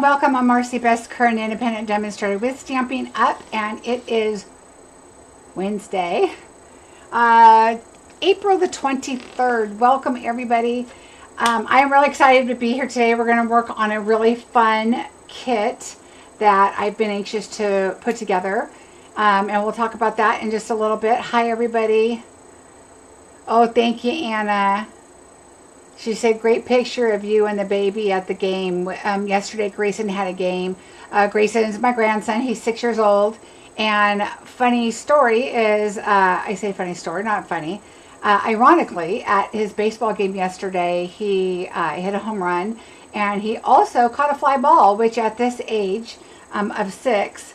welcome. I'm Marcie, Besecker, an independent demonstrator with Stampin' Up, and it is Wednesday, April the 23rd. Welcome, everybody. I'm really excited to be here today. We're going to work on a really fun kit that I've been anxious to put together, and we'll talk about that in just a little bit. Hi, everybody. Oh, thank you, Anna. She said, great picture of you and the baby at the game. Yesterday, Grayson had a game. Grayson is my grandson. He's 6 years old. And funny story is, I say funny story, not funny. Ironically, at his baseball game yesterday, he hit a home run. And he also caught a fly ball, which at this age of 6,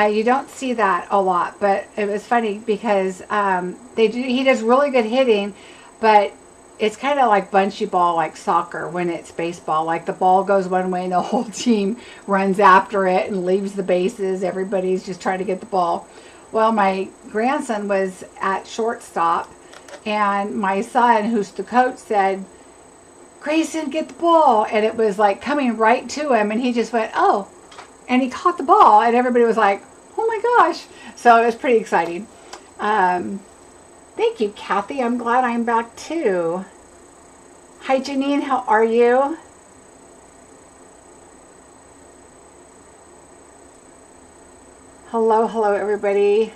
you don't see that a lot. But it was funny because he does really good hitting, but it's kind of like bunchy ball, like soccer when it's baseball. Like the ball goes one way and the whole team runs after it and leaves the bases. Everybody's just trying to get the ball. Well, my grandson was at shortstop, and my son, who's the coach, said, Grayson, get the ball. And it was like coming right to him, and he just went, oh. And he caught the ball, and everybody was like, oh my gosh. So it was pretty exciting. Thank you, Kathy. I'm glad I'm back too. Hi, Janine. How are you? Hello, everybody.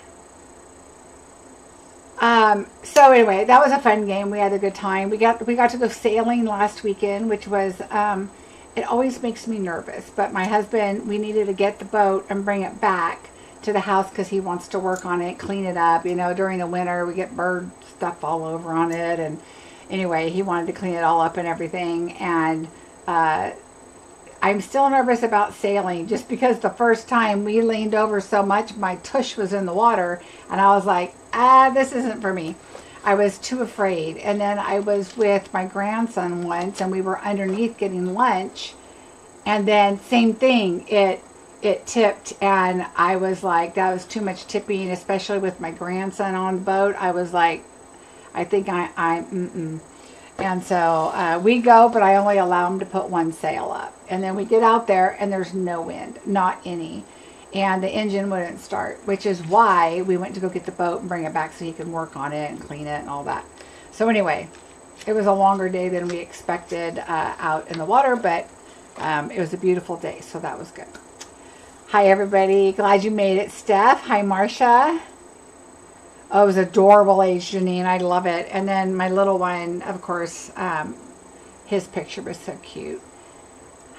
So anyway, that was a fun game. We had a good time. We got to go sailing last weekend, which was it always makes me nervous. But my husband, we needed to get the boat and bring it back to the house because he wants to work on it, clean it up. You know, during the winter we get bird stuff all over on it, and anyway, he wanted to clean it all up and everything. And I'm still nervous about sailing just because the first time we leaned over so much my tush was in the water, and I was like, this isn't for me. I was too afraid. And then I was with my grandson once, and we were underneath getting lunch, and then same thing, it tipped, and I was like, that was too much tipping, especially with my grandson on the boat. I was like, I think I'm And so we go, but I only allow him to put one sail up. And then we get out there, and there's no wind, not any. And the engine wouldn't start, which is why we went to go get the boat and bring it back so he could work on it and clean it and all that. So anyway, it was a longer day than we expected out in the water, but it was a beautiful day, so that was good. Hi, everybody. Glad you made it, Steph. Hi, Marcia. Oh, it was adorable age, Janine. I love it. And then my little one, of course, his picture was so cute.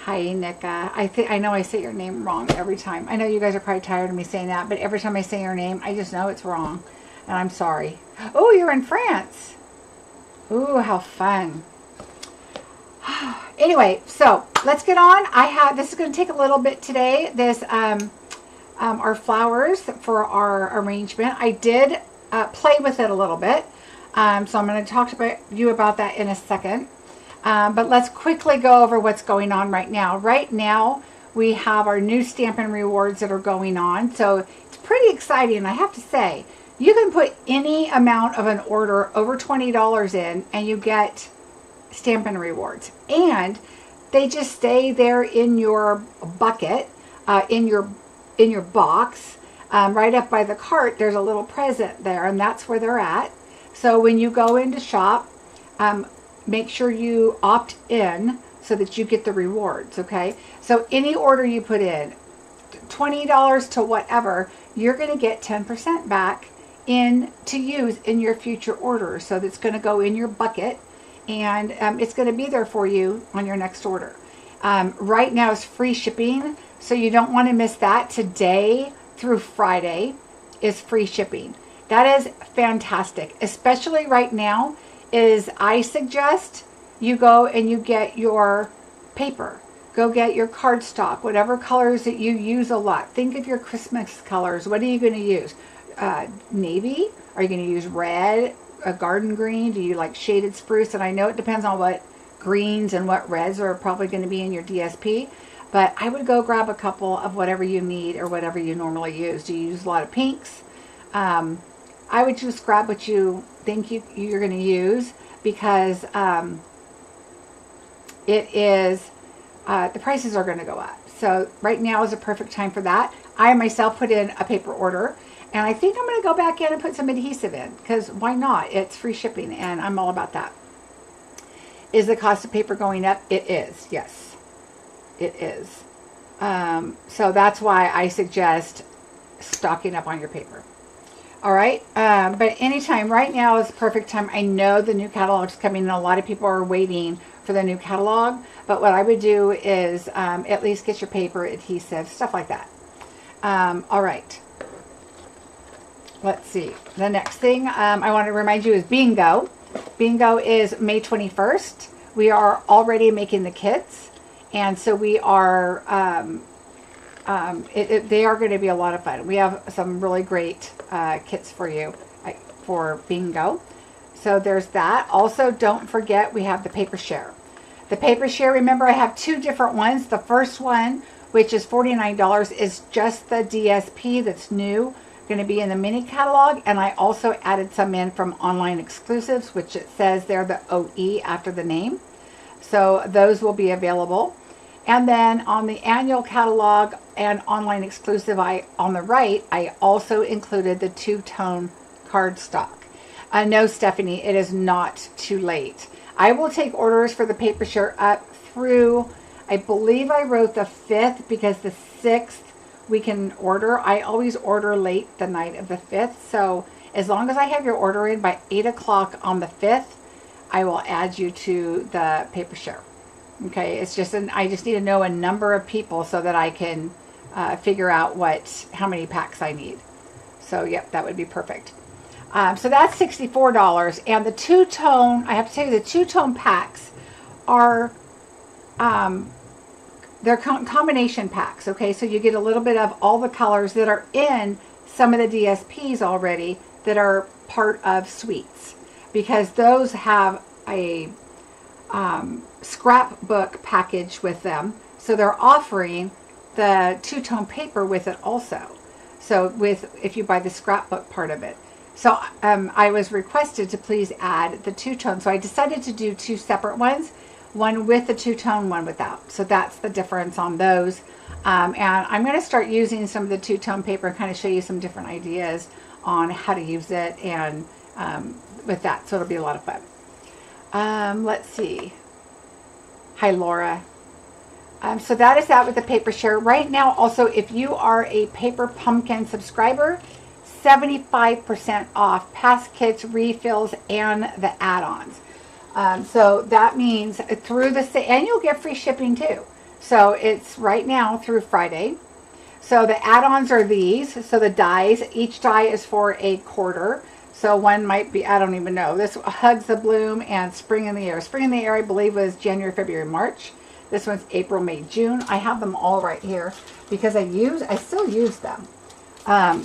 Hi, Nika. I know I say your name wrong every time. I know you guys are probably tired of me saying that, but every time I say your name, I just know it's wrong. And I'm sorry. Oh, you're in France. Ooh, how fun. Anyway, so let's get on. This is going to take a little bit today. This our flowers for our arrangement. I did play with it a little bit, so I'm going to talk to you about that in a second. But let's quickly go over what's going on right now. Right now, we have our new Stampin' rewards that are going on, so it's pretty exciting. I have to say, you can put any amount of an order over $20 in, and you get Stampin' rewards, and they just stay there in your bucket, in your box, right up by the cart. There's a little present there, and that's where they're at. So when you go in to shop, make sure you opt in so that you get the rewards. Okay, so any order you put in, $20 to whatever, you're going to get 10% back to use in your future orders. So that's going to go in your bucket, and it's going to be there for you on your next order. Right now is free shipping, so you don't want to miss that. Today through Friday is free shipping. That is fantastic, especially right now. I suggest you go and you get your paper. Go get your cardstock, whatever colors that you use a lot. Think of your Christmas colors. What are you going to use? Navy? Are you going to use red? A garden green? Do you like shaded spruce? And I know it depends on what greens and what reds are probably going to be in your DSP, but I would go grab a couple of whatever you need or whatever you normally use. Do you use a lot of pinks? I would just grab what you think you're going to use, because it is the prices are going to go up. So right now is a perfect time for that. I myself put in a paper order, and I think I'm going to go back in and put some adhesive in, because why not? It's free shipping, and I'm all about that. Is the cost of paper going up? It is, yes. It is. So that's why I suggest stocking up on your paper. All right, but anytime, right now is the perfect time. I know the new catalog's coming, and a lot of people are waiting for the new catalog, but what I would do is at least get your paper, adhesive, stuff like that. All right. Let's see. The next thing I want to remind you is Bingo. Bingo is May 21st. We are already making the kits, and so we are, they are going to be a lot of fun. We have some really great kits for you for Bingo. So there's that. Also, don't forget we have the paper share. The paper share, remember I have two different ones. The first one, which is $49, is just the DSP that's new, going to be in the mini catalog, and I also added some in from online exclusives, which it says they're the OE after the name. So those will be available. And then on the annual catalog and online exclusive, on the right, I also included the two-tone cardstock. No, Stephanie, it is not too late. I will take orders for the paper share up through, I believe I wrote the 5th, because the 6th we can order. I always order late the night of the 5th. So as long as I have your order in by 8 o'clock on the 5th, I will add you to the paper share. Okay, it's just I just need to know a number of people so that I can figure out how many packs I need. So yep, that would be perfect. So that's $64, and the two-tone, I have to tell you, the two-tone packs are they're combination packs. Okay, so you get a little bit of all the colors that are in some of the DSPs already that are part of suites, because those have a scrapbook package with them. So they're offering the two-tone paper with it also. So if you buy the scrapbook part of it. So I was requested to please add the two-tone. So I decided to do two separate ones, one with the two-tone, one without. So that's the difference on those. And I'm going to start using some of the two-tone paper and kind of show you some different ideas on how to use it and with that. So it'll be a lot of fun. Let's see. Hi, Laura. So that is that with the paper share. Right now, also, if you are a Paper Pumpkin subscriber, 75% off past kits, refills, and the add-ons. So that means through and you'll get free shipping too. So it's right now through Friday. So the add-ons are these. So the dies, each die is for a quarter. So one might be, I don't even know. This Hugs the Bloom and Spring in the Air. Spring in the Air, I believe, was January, February, March. This one's April, May, June. I have them all right here because I still use them.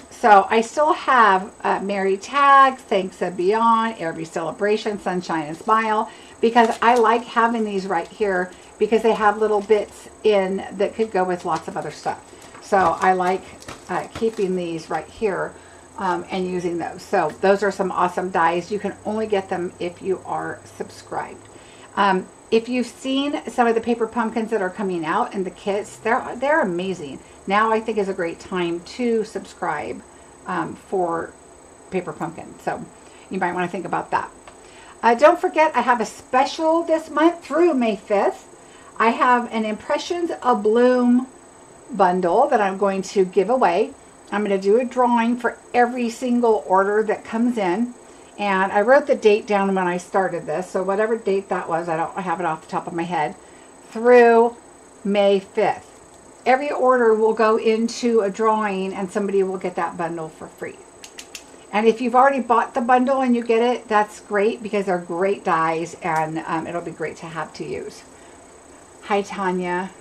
So I still have Merry Tag, Thanks and Beyond, Every Celebration, Sunshine and Smile, because I like having these right here because they have little bits in that could go with lots of other stuff. So I like keeping these right here and using those. So those are some awesome dies. You can only get them if you are subscribed. If you've seen some of the paper pumpkins that are coming out in the kits, they're amazing. Now I think is a great time to subscribe for Paper Pumpkin. So you might want to think about that. Don't forget, I have a special this month through May 5th. I have an Impressions Abloom bundle that I'm going to give away. I'm going to do a drawing for every single order that comes in. And I wrote the date down when I started this. So whatever date that was, I have it off the top of my head, through May 5th. Every order will go into a drawing and somebody will get that bundle for free. And if you've already bought the bundle and you get it, that's great because they're great dies and it'll be great to have to use. Hi, Tanya.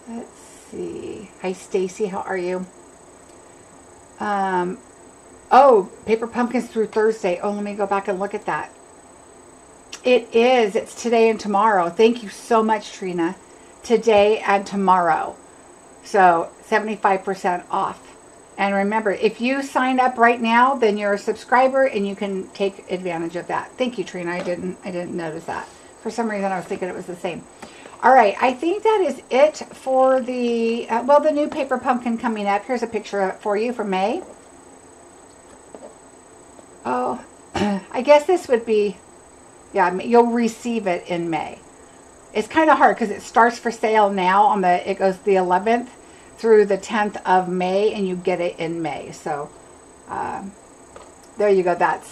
Let's see. Hi, Stacy. How are you? Oh, Paper Pumpkins through Thursday. Oh, let me go back and look at that. It is. It's today and tomorrow. Thank you so much, Trina. Today and tomorrow. So 75% off. And remember, if you sign up right now, then you're a subscriber and you can take advantage of that. Thank you, Trina. I didn't notice that. For some reason, I was thinking it was the same. All right, I think that is it for the, well, the new paper pumpkin coming up. Here's a picture of it for you for May. Oh, I guess this would be, yeah, you'll receive it in May. It's kind of hard because it starts for sale now on the, it goes the 11th through the 10th of May, and you get it in May. So there you go. That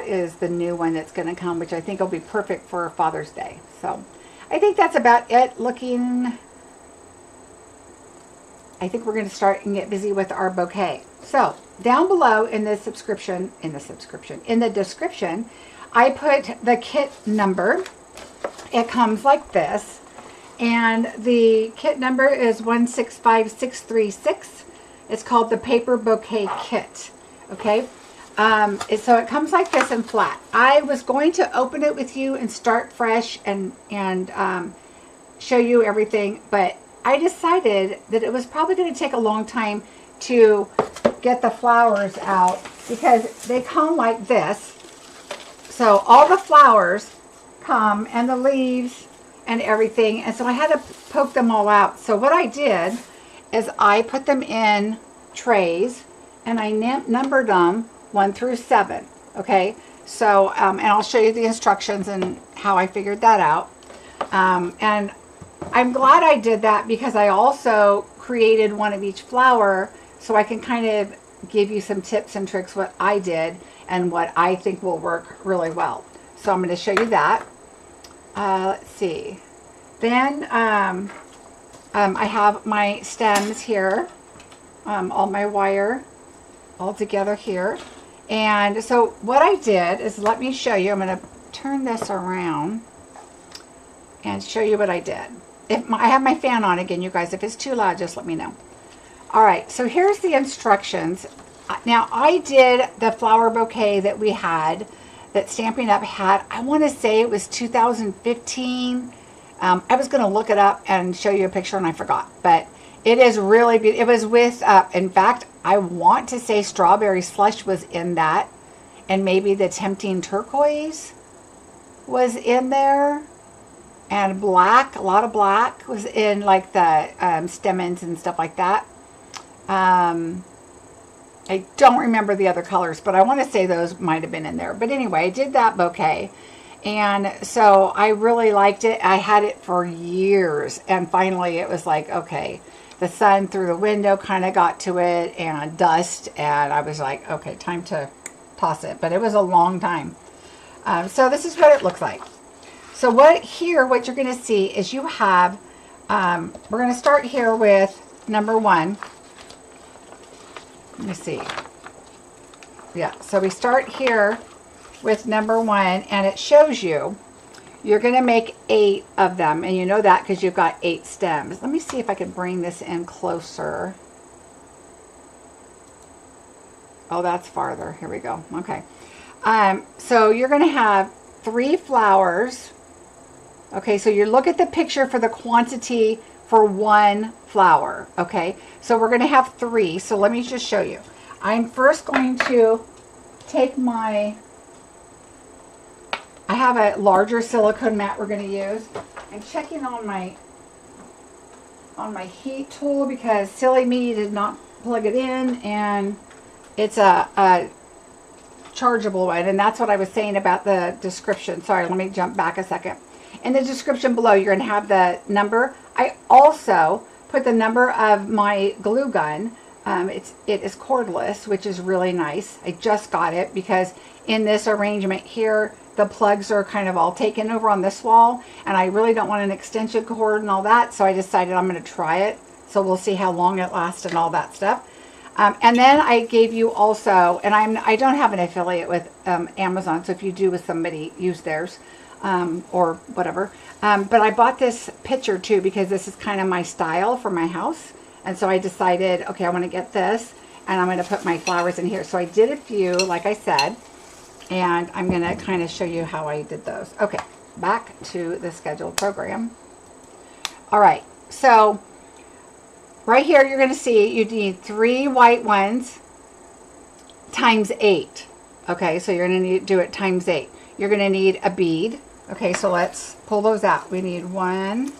is the new one that's going to come, which I think will be perfect for Father's Day. So I think that's about it. Looking, I think we're going to start and get busy with our bouquet. So down below in the description, I put the kit number. It comes like this, and the kit number is 165636. It's called the Paper Bouquet Kit. Okay, so it comes like this in flat. I was going to open it with you and start fresh and show you everything, but I decided that it was probably going to take a long time to get the flowers out because they come like this. So all the flowers come and the leaves and everything, and so I had to poke them all out. So what I did is I put them in trays and I numbered them 1 through 7. Okay, so and I'll show you the instructions and how I figured that out. And I'm glad I did that because I also created one of each flower, so I can kind of give you some tips and tricks what I did and what I think will work really well. So I'm going to show you that. Let's see. Then I have my stems here, all my wire all together here. And so what I did is, let me show you. I'm going to turn this around and show you what I did. I have my fan on again, you guys. If it's too loud, just let me know. All right, so here's the instructions. Now, I did the flower bouquet that we had, that Stampin' Up! Had. I want to say it was 2015. I was going to look it up and show you a picture, and I forgot. But it is really beautiful. It was with, in fact, I want to say Strawberry Slush was in that. And maybe the Tempting Turquoise was in there. And black, a lot of black was in, like the stemons and stuff like that. I don't remember the other colors, but I want to say those might have been in there. But anyway, I did that bouquet. And so I really liked it. I had it for years. And finally it was like, okay, the sun through the window kind of got to it, and dust. And I was like, okay, time to toss it. But it was a long time. So this is what it looks like. So what you're going to see is you have, we're going to start here with number 1. Let me see. Yeah, so we start here with number 1, and it shows you, you're going to make 8 of them, and you know that because you've got 8 stems. Let me see if I can bring this in closer. Oh, that's farther. Here we go. Okay. So you're going to have 3 flowers. Okay, so you look at the picture for the quantity for 1 flower. Okay, so we're going to have 3. So let me just show you. I'm first going to take I have a larger silicone mat we're going to use. I'm checking on my heat tool because silly me did not plug it in, and it's a chargeable one, and that's what I was saying about the description. Sorry, let me jump back a second. In the description below, you're going to have the number. I also put the number of my glue gun. It is cordless, which is really nice. I just got it because in this arrangement here, the plugs are kind of all taken over on this wall, and I really don't want an extension cord and all that, so I decided I'm going to try it. So we'll see how long it lasts and all that stuff. And then I gave you also, and I don't have an affiliate with Amazon, so if you do with somebody, use theirs. Or whatever. But I bought this picture too because this is kind of my style for my house. And so I decided, okay, I want to get this, and I'm going to put my flowers in here. So I did a few, like I said, and I'm going to kind of show you how I did those. Okay, back to the scheduled program. All right, so right here you're going to see you need 3 white ones times 8. Okay, so you're going to need to do it times 8. You're going to need a bead. Okay, so let's pull those out. We need 1,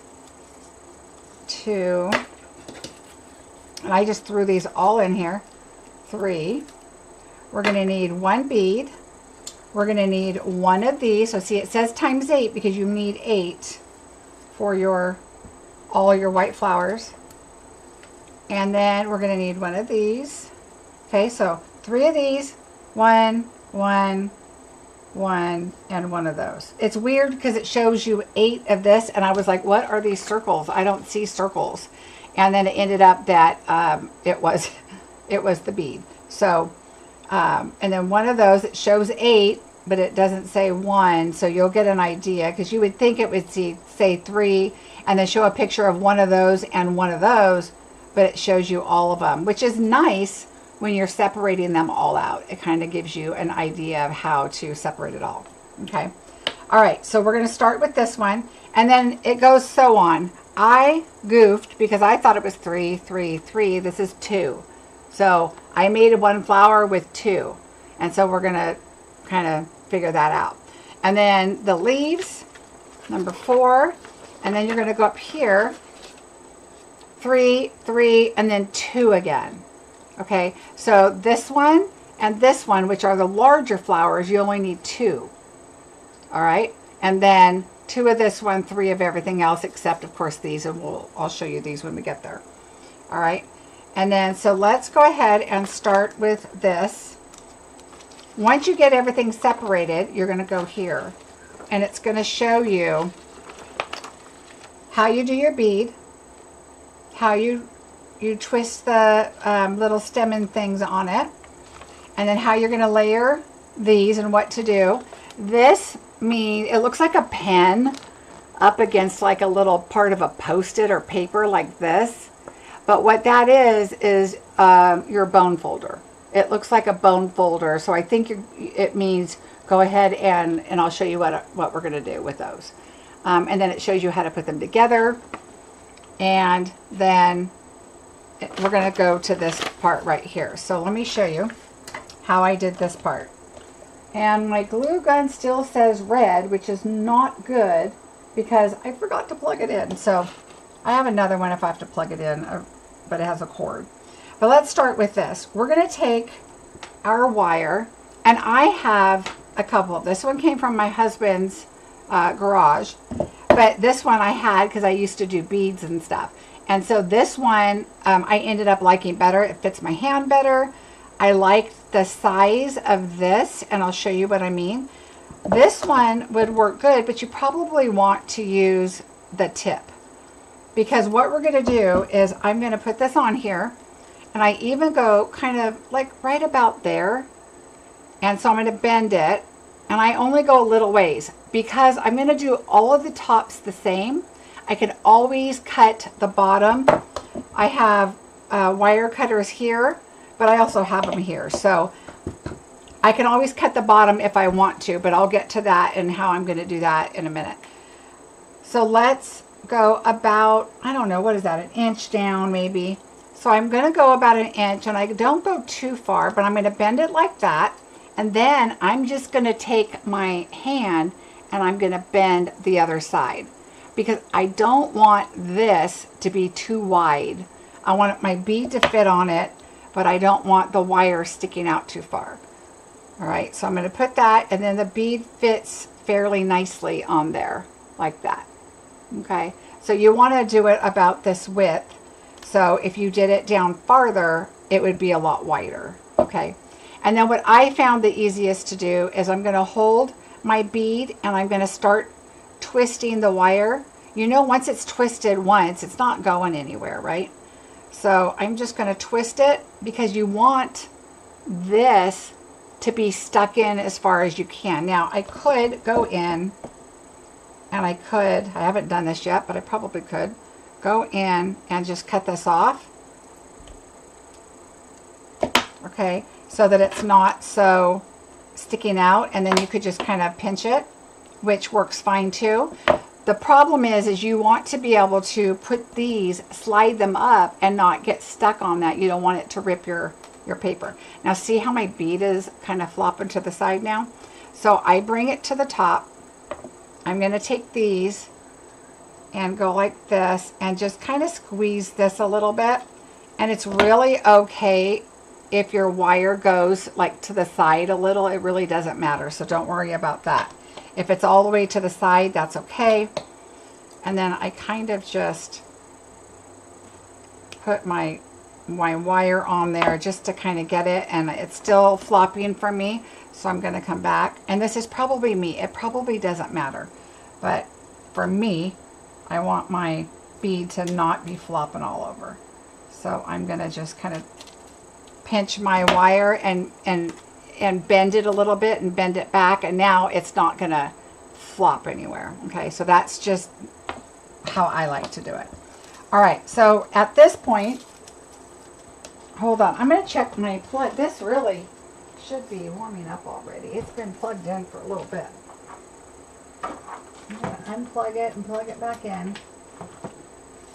2, and I just threw these all in here. 3. We're going to need 1 bead. We're going to need 1 of these. So see, it says times 8 because you need 8 for all your white flowers. And then we're going to need 1 of these. Okay, so 3 of these, 1, 1, 1, and 1 of those. It's weird because it shows you 8 of this, and I was like, what are these circles? I don't see circles. And then it ended up that it was the bead. So, and then 1 of those, it shows 8, but it doesn't say 1, so you'll get an idea, because you would think it would say 3, and then show a picture of 1 of those and 1 of those, but it shows you all of them, which is nice when you're separating them all out. It kind of gives you an idea of how to separate it all. Okay. All right, so we're going to start with this one, and then it goes so on. I goofed because I thought it was 3, 3, 3. This is 2. So I made 1 flower with 2. And so we're going to kind of figure that out. And then the leaves, number 4. And then you're going to go up here, 3, 3, and then 2 again. Okay, so this one and this one, which are the larger flowers, you only need 2. All right, and then 2 of this one, 3 of everything else, except of course these, and I'll show you these when we get there. All right, and then so let's go ahead and start with this. Once you get everything separated, you're going to go here, and it's going to show you how you do your bead, how you twist the little stemming things on it, and then how you're going to layer these and what to do. This means it looks like a pen up against like a little part of a Post-it or paper like this, but what that is your bone folder. It looks like a bone folder, so I think it means go ahead and I'll show you what we're going to do with those. And then it shows you how to put them together, and then we're going to go to this part right here. So let me show you how I did this part. And my glue gun still says red, which is not good because I forgot to plug it in. So I have another one if I have to plug it in, but it has a cord. But let's start with this. We're going to take our wire, and I have a couple. This one came from my husband's garage, but this one I had because I used to do beads and stuff. And so this one I ended up liking better. It fits my hand better. I liked the size of this, and I'll show you what I mean. This one would work good, but you probably want to use the tip, because what we're going to do is I'm going to put this on here, and I even go kind of like right about there. And so I'm going to bend it, and I only go a little ways because I'm going to do all of the tops the same. I can always cut the bottom. I have wire cutters here, but I also have them here. So I can always cut the bottom if I want to, but I'll get to that and how I'm going to do that in a minute. So let's go about, I don't know, what is that, 1 inch down maybe. So I'm going to go about 1 inch, and I don't go too far, but I'm going to bend it like that. And then I'm just going to take my hand and I'm going to bend the other side, because I don't want this to be too wide. I want my bead to fit on it, but I don't want the wire sticking out too far. All right, so I'm going to put that, and then the bead fits fairly nicely on there, like that. Okay, so you want to do it about this width. So if you did it down farther, it would be a lot wider. Okay, and then what I found the easiest to do is I'm going to hold my bead, and I'm going to start twisting the wire. You know, once it's twisted once, it's not going anywhere, right? So I'm just going to twist it, because you want this to be stuck in as far as you can. Now I could go in, and I haven't done this yet, but I probably could go in and just cut this off. Okay, so that it's not so sticking out, and then you could just kind of pinch it, which works fine too. The problem is you want to be able to put these, slide them up, and not get stuck on that. You don't want it to rip your paper. Now see how my bead is kind of flopping to the side now? So I bring it to the top, I'm going to take these and go like this and just kind of squeeze this a little bit. And it's really okay if your wire goes like to the side a little. It really doesn't matter, so don't worry about that. If it's all the way to the side, that's okay. And then I kind of just put my wire on there just to kind of get it, and it's still flopping for me, so I'm going to come back. And this is probably me. It probably doesn't matter, but for me, I want my bead to not be flopping all over. So I'm going to just kind of pinch my wire and bend it a little bit and bend it back, and now it's not going to flop anywhere. Okay, so that's just how I like to do it. All right, so at this point, hold on, I'm going to check my plug. This really should be warming up already. It's been plugged in for a little bit. I'm going to unplug it and plug it back in.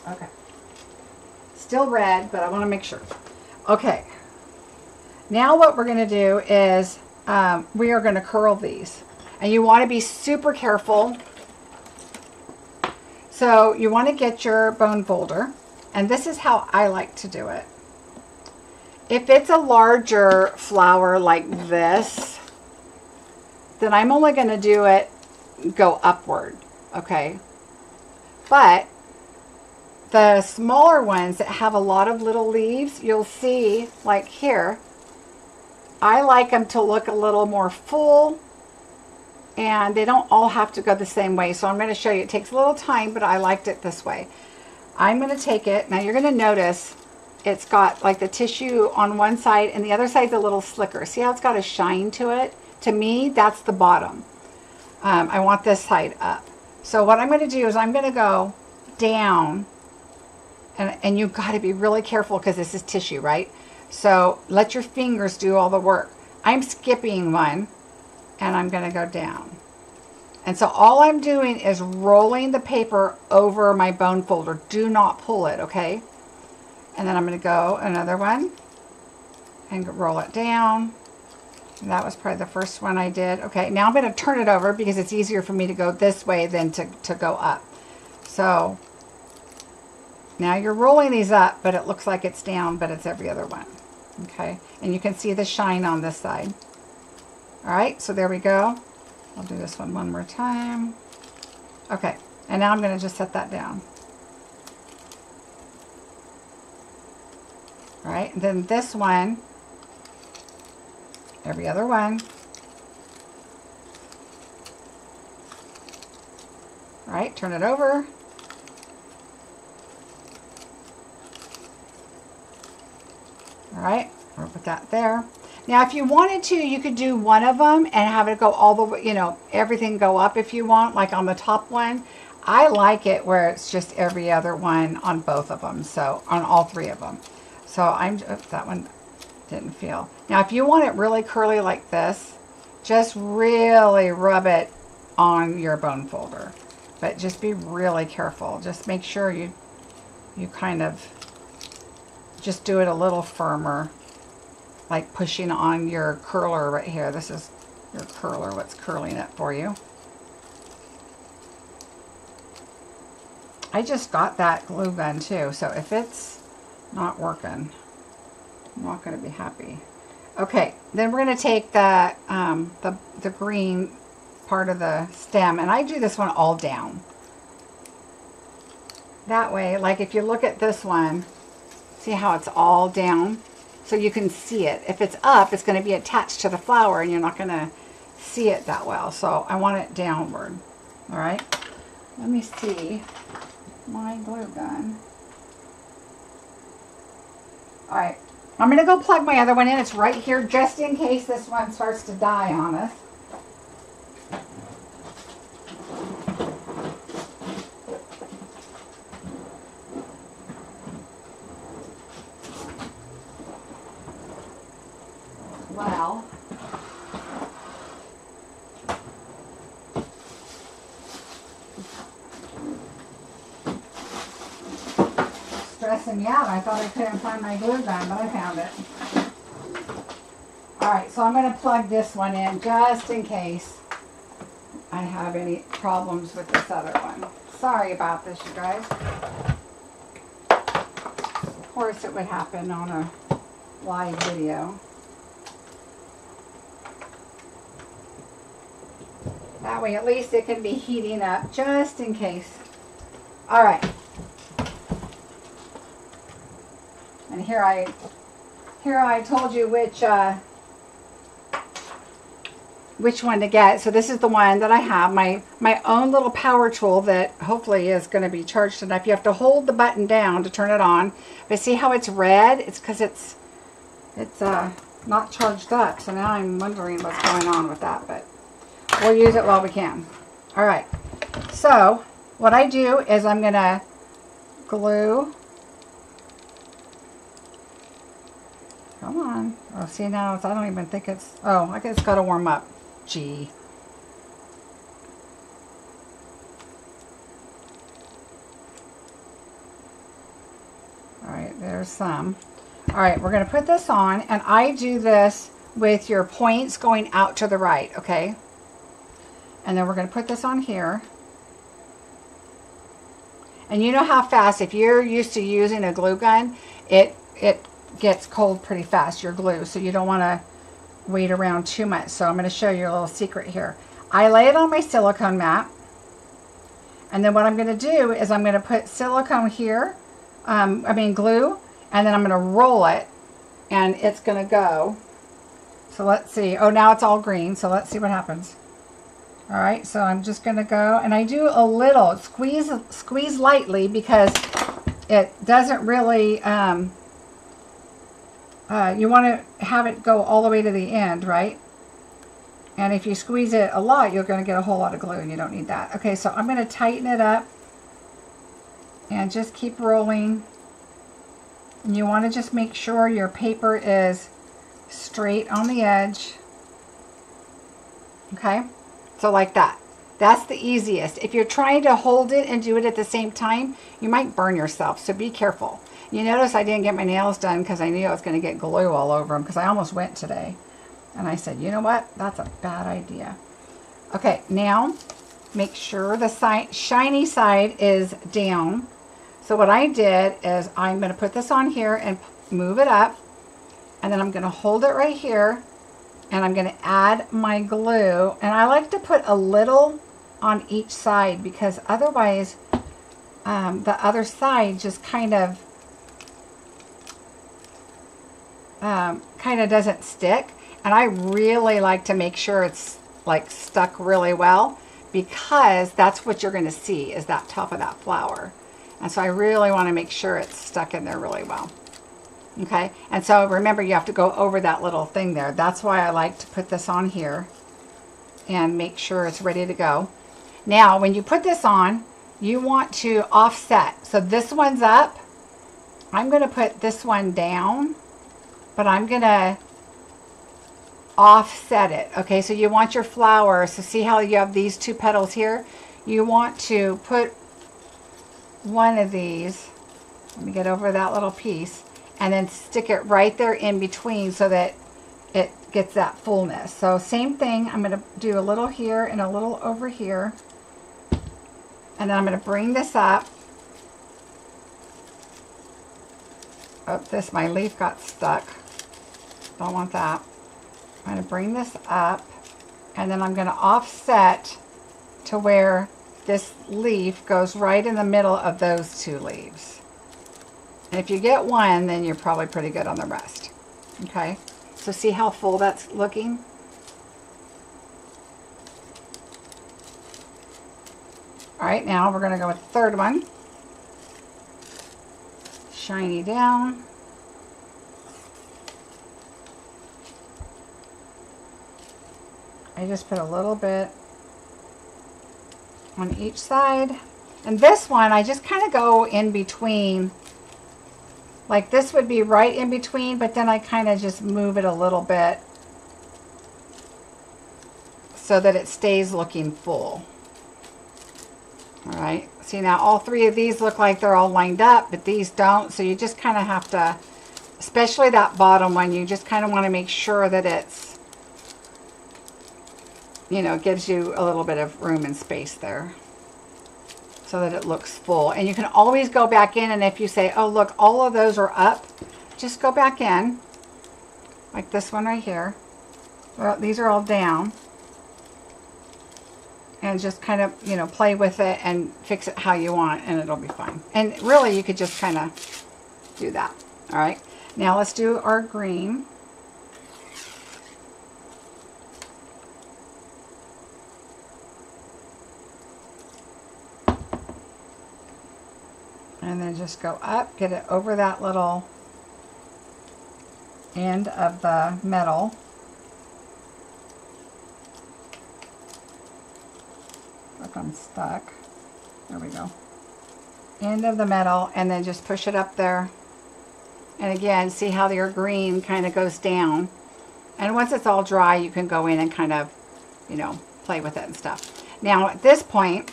Okay. Still red, but I want to make sure. Okay. Now what we're going to do is we are going to curl these. And you want to be super careful. So you want to get your bone folder. And this is how I like to do it. If it's a larger flower like this, then I'm only going to do it go upward, okay? But the smaller ones that have a lot of little leaves, you'll see, like here, I like them to look a little more full, and they don't all have to go the same way. So I'm going to show you. It takes a little time, but I liked it this way. I'm going to take it. Now you're going to notice it's got like the tissue on one side, and the other side's a little slicker. See how it's got a shine to it? To me, that's the bottom. I want this side up. So what I'm going to do is I'm going to go down, and you've got to be really careful because this is tissue, right? So let your fingers do all the work. I'm skipping one, and I'm going to go down. And so all I'm doing is rolling the paper over my bone folder. Do not pull it, okay? And then I'm going to go another one and roll it down. And that was probably the first one I did. Okay, now I'm going to turn it over because it's easier for me to go this way than to go up. So now you're rolling these up, but it looks like it's down, but it's every other one. Okay, and you can see the shine on this side. All right, so there we go. I'll do this one more time. Okay, and now I'm going to just set that down. All right, and then this one, every other one. All right, turn it over. All right, we'll put that there. Now, if you wanted to, you could do one of them and have it go all the way, you know, everything go up if you want, like on the top one. I like it where it's just every other one on both of them, so on all three of them. So that one didn't feel. Now, if you want it really curly like this, just really rub it on your bone folder. But just be really careful. Just make sure you kind of just do it a little firmer, like pushing on your curler right here. This is your curler, what's curling it for you. I just got that glue gun too, so if it's not working, I'm not going to be happy. Okay, then we're going to take the green part of the stem, and I do this one all down. That way, like if you look at this one, see how it's all down? So you can see it. If it's up, it's going to be attached to the flower, and you're not going to see it that well. So I want it downward. All right, let me see my glue gun. All right, I'm going to go plug my other one in. It's right here just in case this one starts to die on us. Well, stressing me out. I thought I couldn't find my glue gun, but I found it. All right, so I'm going to plug this one in just in case. I have any problems with this other one. Sorry about this, you guys. Of course it would happen on a live video. That way at least it can be heating up just in case. All right. And here I told you which one to get. So this is the one that I have, my own little power tool that hopefully is going to be charged enough. You have to hold the button down to turn it on. But see how it's red? It's because it's not charged up. So now I'm wondering what's going on with that, but we'll use it while we can. All right. So what I do is I'm going to glue. Come on. Oh, see now, I don't even think it's, oh, I guess it's got to warm up. Gee. All right, there's some. All right, we're going to put this on, and I do this with your points going out to the right, okay? And then we're going to put this on here. And you know how fast, if you're used to using a glue gun, it gets cold pretty fast, your glue, so you don't want to wait around too much. So I'm going to show you a little secret here. I lay it on my silicone mat, and then what I'm going to do is I'm going to put silicone here, glue, and then I'm going to roll it, and it's going to go. So let's see. Oh, now it's all green, so let's see what happens. All right, so I'm just going to go, and I do a little squeeze lightly, because it doesn't really you want to have it go all the way to the end, right? And if you squeeze it a lot, you're going to get a whole lot of glue, and you don't need that. Okay, so I'm going to tighten it up and just keep rolling. And you want to just make sure your paper is straight on the edge. Okay, so like that. That's the easiest. If you're trying to hold it and do it at the same time, you might burn yourself, so be careful. You notice I didn't get my nails done because I knew I was going to get glue all over them, because I almost went today. And I said, you know what? That's a bad idea. Okay, now make sure the shiny side is down. So what I did is I'm going to put this on here and move it up. And then I'm going to hold it right here. And I'm going to add my glue. And I like to put a little on each side, because otherwise the other side just kind of doesn't stick. And I really like to make sure it's like stuck really well, because that's what you're going to see is that top of that flower. And so I really want to make sure it's stuck in there really well. Okay, and so remember, you have to go over that little thing there. That's why I like to put this on here and make sure it's ready to go. Now when you put this on, you want to offset. So this one's up. I'm going to put this one down, but I'm going to offset it. Okay, so you want your flower, so see how you have these two petals here? You want to put one of these, let me get over that little piece, and then stick it right there in between so that it gets that fullness. So same thing, I'm going to do a little here and a little over here, and then I'm going to bring this up. Oh, my leaf got stuck. Don't want that. I'm going to bring this up, and then I'm going to offset to where this leaf goes right in the middle of those two leaves. And if you get one, then you're probably pretty good on the rest. Okay, so see how full that's looking? All right, now we're going to go with the third one. Shiny down. I just put a little bit on each side. And this one, I just kind of go in between. Like this would be right in between, but then I kind of just move it a little bit so that it stays looking full. All right, see now all three of these look like they're all lined up, but these don't. So you just kind of have to, especially that bottom one, you just kind of want to make sure that it's you know, gives you a little bit of room and space there so that it looks full. And you can always go back in, and if you say, oh look, all of those are up, just go back in, like this one right here. Well, these are all down. And just kind of, you know, play with it and fix it how you want, and it'll be fine. And really, you could just kind of do that. All right. Now let's do our green. And then just go up, get it over that little end of the metal. Look, I'm stuck. There we go. End of the metal, and then just push it up there. And again, see how your green kind of goes down. And once it's all dry, you can go in and kind of, you know, play with it and stuff. Now at this point,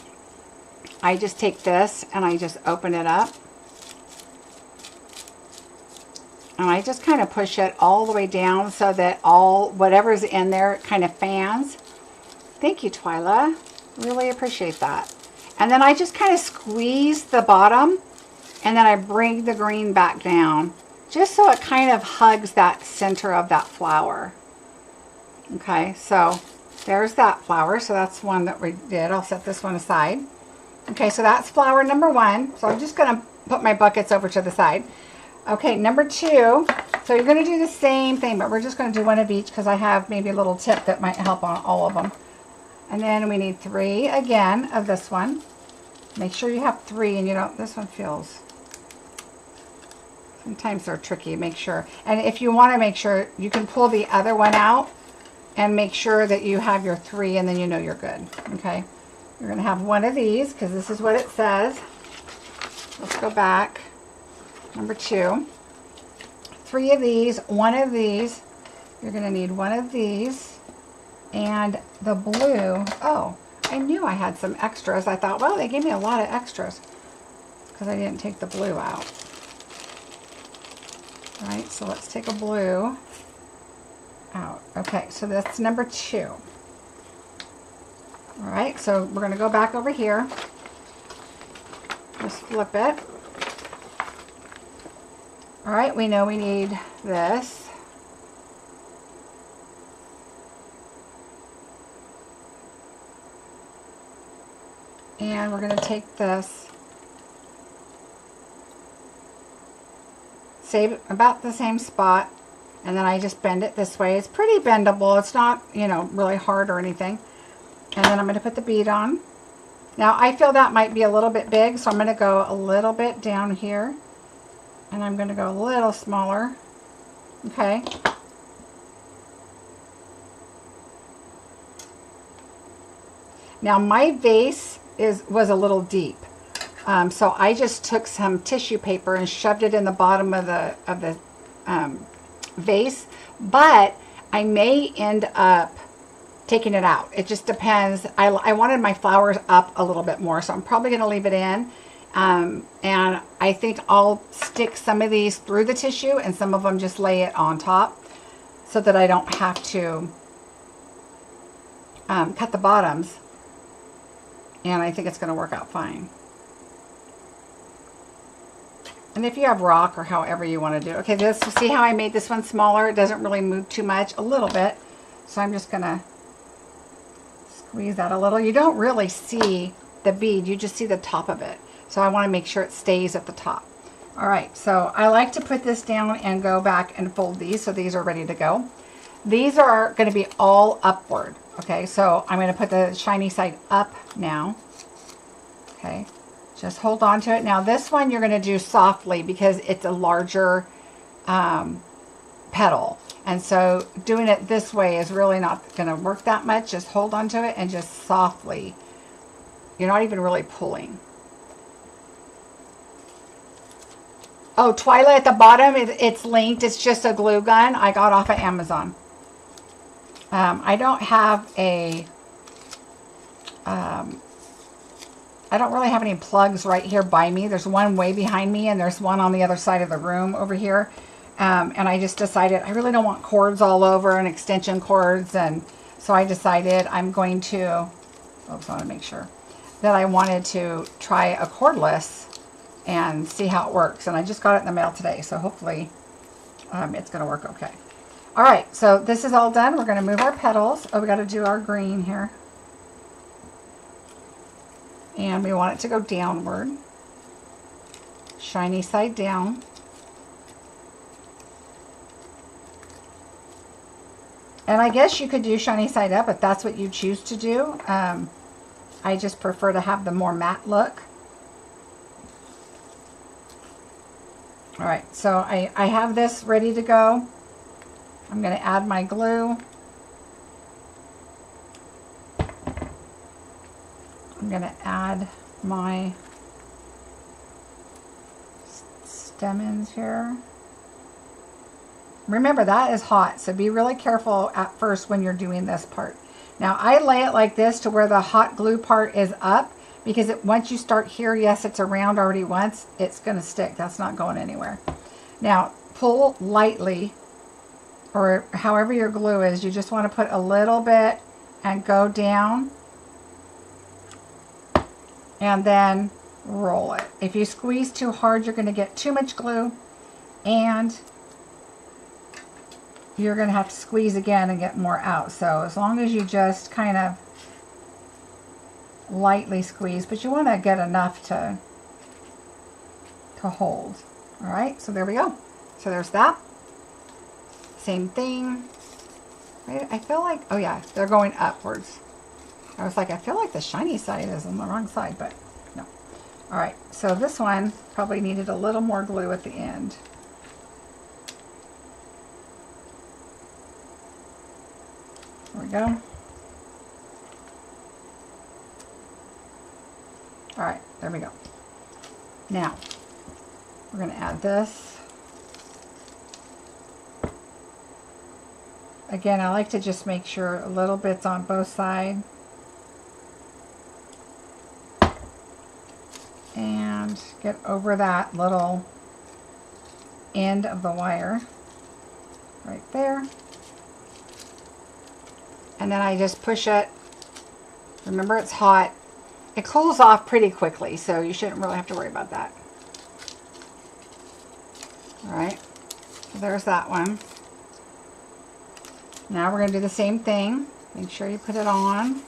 I just take this and I just open it up. And I just kind of push it all the way down so that whatever's in there kind of fans. Thank you, Twyla. Really appreciate that. And then I just kind of squeeze the bottom, and then I bring the green back down just so it kind of hugs that center of that flower. Okay, so there's that flower. So that's one that we did. I'll set this one aside. Okay, so that's flower number one. So I'm just going to put my buckets over to the side. Okay, number two. So you're going to do the same thing, but we're just going to do one of each because I have maybe a little tip that might help on all of them. And then we need 3 again of this one. Make sure you have 3, and you don't, this one feels, sometimes they're tricky, make sure. And if you want to make sure, you can pull the other one out and make sure that you have your 3, and then you know you're good, okay? You're going to have one of these because this is what it says. Let's go back. Number 2. 3 of these, 1 of these. You're going to need 1 of these. And the blue, oh, I knew I had some extras. I thought, well, they gave me a lot of extras because I didn't take the blue out. All right, so let's take a blue out. Okay, so that's number 2. All right, so we're going to go back over here. Just flip it. All right, we know we need this. And we're going to take this, save it about the same spot, and then I just bend it this way. It's pretty bendable. It's not, you know, really hard or anything. And then I'm going to put the bead on. Now I feel that might be a little bit big, so I'm going to go a little bit down here. And I'm going to go a little smaller. Okay. Now my vase was a little deep, so I just took some tissue paper and shoved it in the bottom of the vase, but I may end up taking it out. It just depends. I wanted my flowers up a little bit more, so I'm probably going to leave it in, and I think I'll stick some of these through the tissue and some of them just lay it on top so that I don't have to cut the bottoms. And I think it's going to work out fine. And if you have rock or however you want to do. Okay, this, see how I made this one smaller? It doesn't really move too much, a little bit. So I'm just going to squeeze that a little. You don't really see the bead, you just see the top of it. So I want to make sure it stays at the top. All right, so I like to put this down and go back and fold these so these are ready to go. These are going to be all upward. Okay, so I'm going to put the shiny side up now. Okay, just hold on to it. Now this one you're going to do softly because it's a larger petal. And so doing it this way is really not going to work that much. Just hold on to it and just softly. You're not even really pulling. Oh, Twyla, at the bottom, it's linked. It's just a glue gun I got off of Amazon. I don't have a, I don't really have any plugs right here by me. There's one way behind me and there's one on the other side of the room over here. And I just decided I really don't want cords all over and extension cords. And So I decided I'm going to, oops, I want to make sure, that I wanted to try a cordless and see how it works. And I just got it in the mail today, so hopefully it's going to work okay. All right, so this is all done. We're going to move our petals. Oh, we got to do our green here. And we want it to go downward. Shiny side down. And I guess you could do shiny side up if that's what you choose to do. I just prefer to have the more matte look. All right, so I have this ready to go. I'm going to add my glue. I'm going to add my stamens here. Remember, that is hot, so be really careful at first when you're doing this part. Now, I lay it like this to where the hot glue part is up, because once you start here, yes, it's around already once, it's going to stick. That's not going anywhere. Now, pull lightly, or however your glue is. You just want to put a little bit and go down, and then roll it. If you squeeze too hard, you're going to get too much glue, and you're going to have to squeeze again and get more out. So as long as you just kind of lightly squeeze, but you want to get enough to hold. All right, so there we go. So there's that. Same thing. Right? I feel like, oh yeah, they're going upwards. I was like, I feel like the shiny side is on the wrong side, but no. All right, so this one probably needed a little more glue at the end. There we go. All right, there we go. Now, we're going to add this. Again, I like to just make sure a little bit's on both sides. And get over that little end of the wire right there. And then I just push it. Remember, it's hot. It cools off pretty quickly, so you shouldn't really have to worry about that. All right, so there's that one. Now we're going to do the same thing. Make sure you put it on.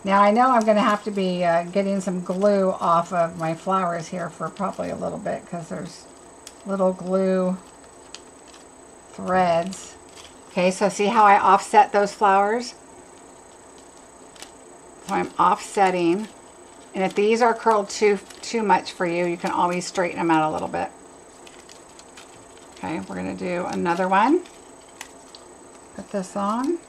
Now I know I'm going to have to be getting some glue off of my flowers here for probably a little bit, because there's little glue threads. Okay, so see how I offset those flowers? So I'm offsetting. And if these are curled too much for you, you can always straighten them out a little bit. Okay, we're going to do another one. Put this on.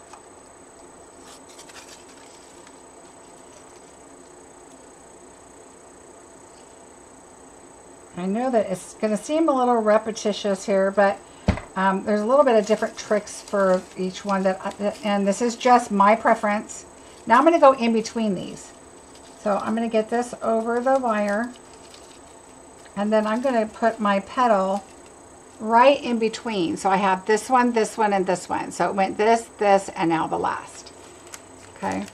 I know that it's going to seem a little repetitious here, but there's a little bit of different tricks for each one, and this is just my preference. Now I'm going to go in between these. So I'm going to get this over the wire, and then I'm going to put my petal right in between. So I have this one, and this one. So it went this, and now the last. Okay.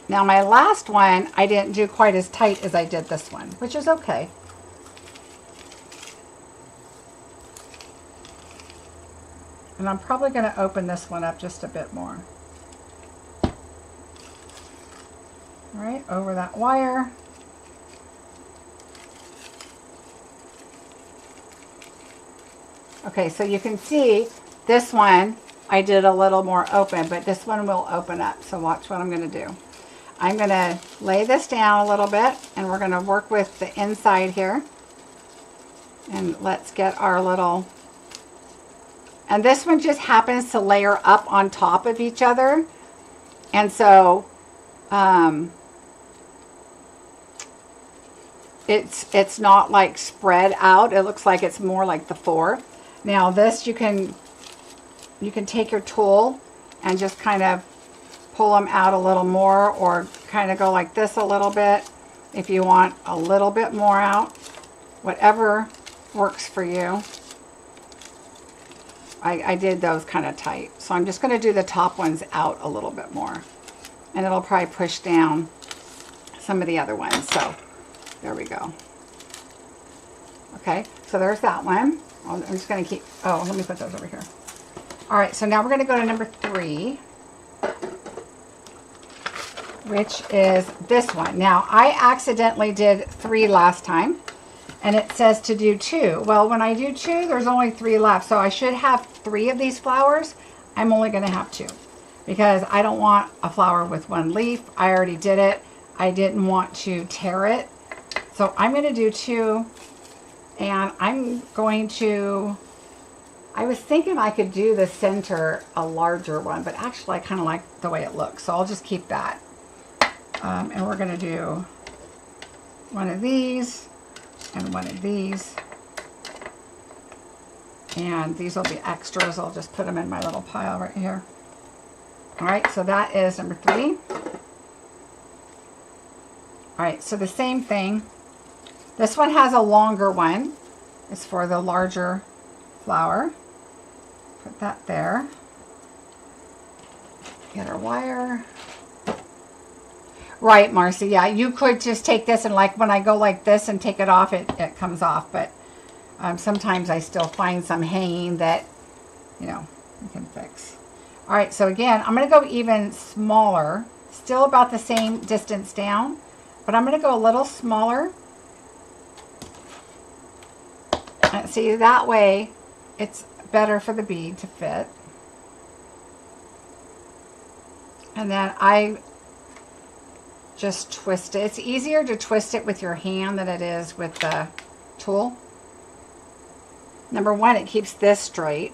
Now my last one, I didn't do quite as tight as I did this one, which is okay. And I'm probably going to open this one up just a bit more. All right, over that wire. Okay, so you can see this one I did a little more open, but this one will open up. So watch what I'm going to do. I'm going to lay this down a little bit, and we're going to work with the inside here. And let's get our little, and this one just happens to layer up on top of each other. And so it's not like spread out. It looks like it's more like the four. Now this, you can take your tool and just kind of pull them out a little more, or kind of go like this a little bit, if you want a little bit more out, whatever works for you. I did those kind of tight. So I'm just going to do the top ones out a little bit more. And it'll probably push down some of the other ones. So there we go. Okay, so there's that one. I'm just going to keep, oh, let me put those over here. All right, so now we're going to go to number 3, which is this one. Now, I accidentally did 3 last time. And it says to do 2. Well, when I do 2, there's only 3 left. So I should have 3 of these flowers. I'm only going to have 2. Because I don't want a flower with 1 leaf. I already did it. I didn't want to tear it. So I'm going to do 2. And I'm going to... I was thinking I could do the center a larger one. But actually, I kind of like the way it looks. So I'll just keep that. And we're going to do one of these. And one of these, and these will be extras. I'll just put them in my little pile right here. All right, so that is number 3. All right, so the same thing. This one has a longer one. It's for the larger flower. Put that there. Get our wire. Right, Marcie. Yeah, you could just take this and like when I go like this and take it off, it comes off. But sometimes I still find some hanging that, you know, you can fix. All right, so again, I'm going to go even smaller. Still about the same distance down. But I'm going to go a little smaller. And see, that way it's better for the bead to fit. And then I just twist it. It's easier to twist it with your hand than it is with the tool. Number 1, it keeps this straight.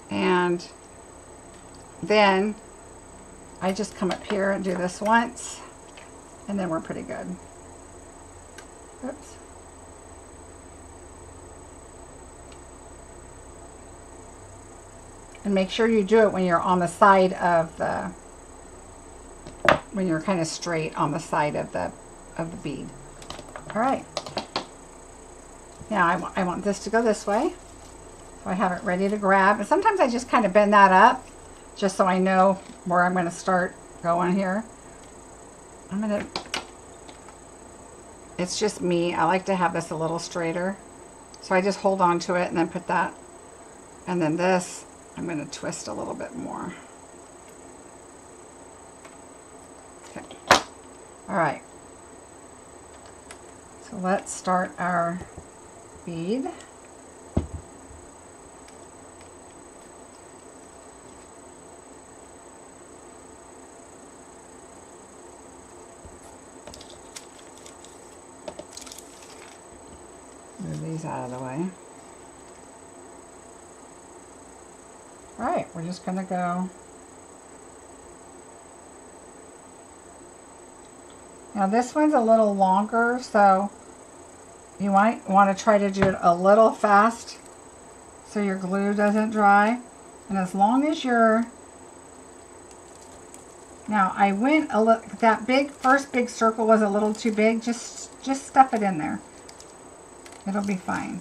And then I just come up here and do this once, and then we're pretty good. Oops. And make sure you do it when you're on the side of the, when you're kind of straight on the side of the bead. All right. Now I want this to go this way. So I have it ready to grab. And sometimes I just kind of bend that up just so I know where I'm going to start going here. It's just me. I like to have this a little straighter. So I just hold on to it and then put that. And then this, I'm going to twist a little bit more. Okay. All right. So let's start our bead. Move these out of the way. All right, we're just going to go. Now this one's a little longer, so you might want to try to do it a little fast so your glue doesn't dry. And as long as you're... Now I went a little, that first big circle was a little too big. Just stuff it in there. It'll be fine.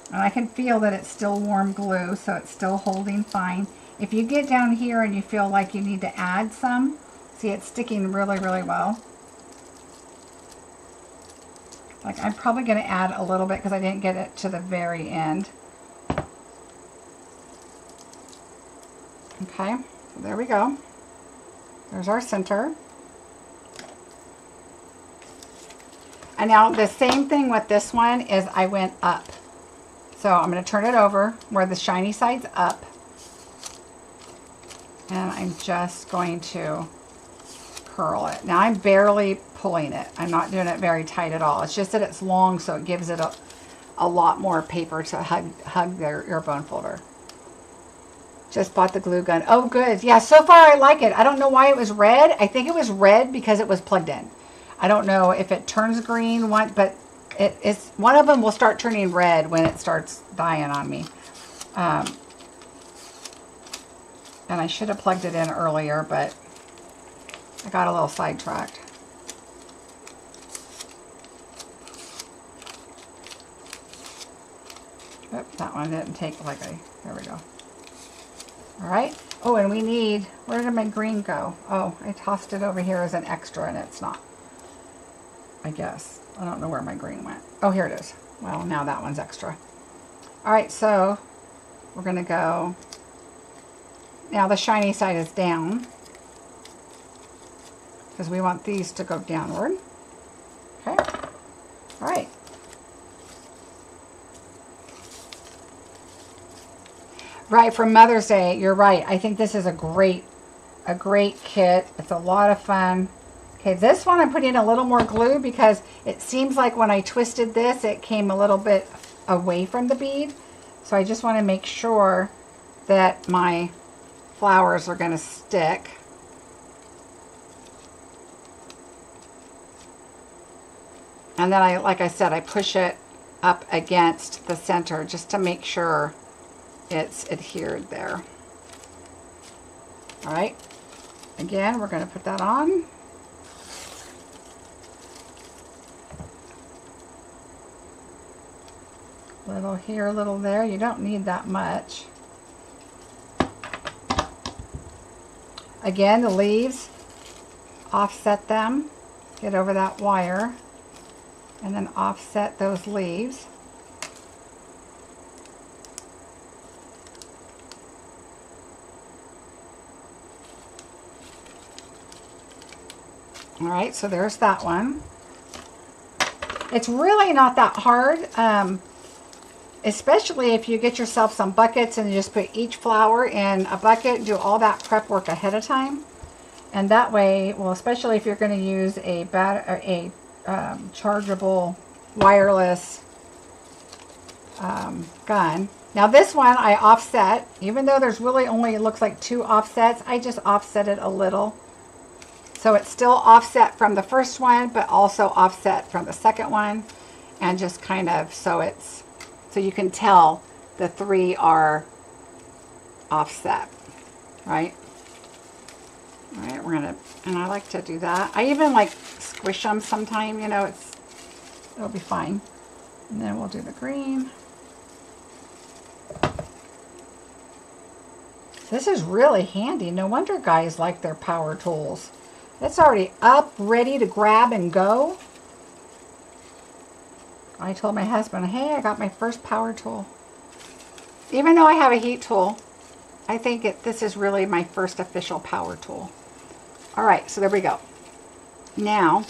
And I can feel that it's still warm glue, so it's still holding fine. If you get down here and you feel like you need to add some, see it's sticking really, really well. Like I'm probably going to add a little bit because I didn't get it to the very end. Okay, so there we go. There's our center. And now the same thing with this one is I went up. So I'm going to turn it over where the shiny side's up. And I'm just going to curl it. Now I'm barely pulling it. I'm not doing it very tight at all. It's just that it's long, so it gives it a lot more paper to hug your bone folder. Just bought the glue gun. Oh, good. Yeah, so far I like it. I don't know why it was red. I think it was red because it was plugged in. I don't know if it turns green, but it's one of them will start turning red when it starts dying on me. And And I should have plugged it in earlier, but I got a little sidetracked. Oops, that one didn't take like a, there we go. All right. Oh, and we need, where did my green go? Oh, I tossed it over here as an extra and it's not, I guess. I don't know where my green went. Oh, here it is. Well, now that one's extra. All right, so we're gonna go, now the shiny side is down because we want these to go downward. Okay. All right. Right, for Mother's Day, you're right. I think this is a great kit. It's a lot of fun. Okay, this one I'm putting a little more glue because it seems like when I twisted this, it came a little bit away from the bead. So I just want to make sure that my flowers are going to stick. And then like I said, I push it up against the center just to make sure it's adhered there. All right, again, we're going to put that on. Little here, little there. You don't need that much. Again, the leaves, offset them, get over that wire, and then offset those leaves. All right, so there's that one. It's really not that hard, especially if you get yourself some buckets and you just put each flower in a bucket, do all that prep work ahead of time. And that way, well, especially if you're going to use a chargeable wireless gun. Now this one I offset, even though there's really only, it looks like 2 offsets, I just offset it a little. So it's still offset from the first one, but also offset from the second one. And just kind of, so it's, so you can tell the 3 are offset, right? All right, we're gonna, and I like to do that. I even like squish them sometime, you know, it'll be fine. And then we'll do the green. This is really handy. No wonder guys like their power tools. It's already up, ready to grab and go. I told my husband, hey, I got my first power tool. Even though I have a heat tool, I think this is really my first official power tool. All right, so there we go. Now,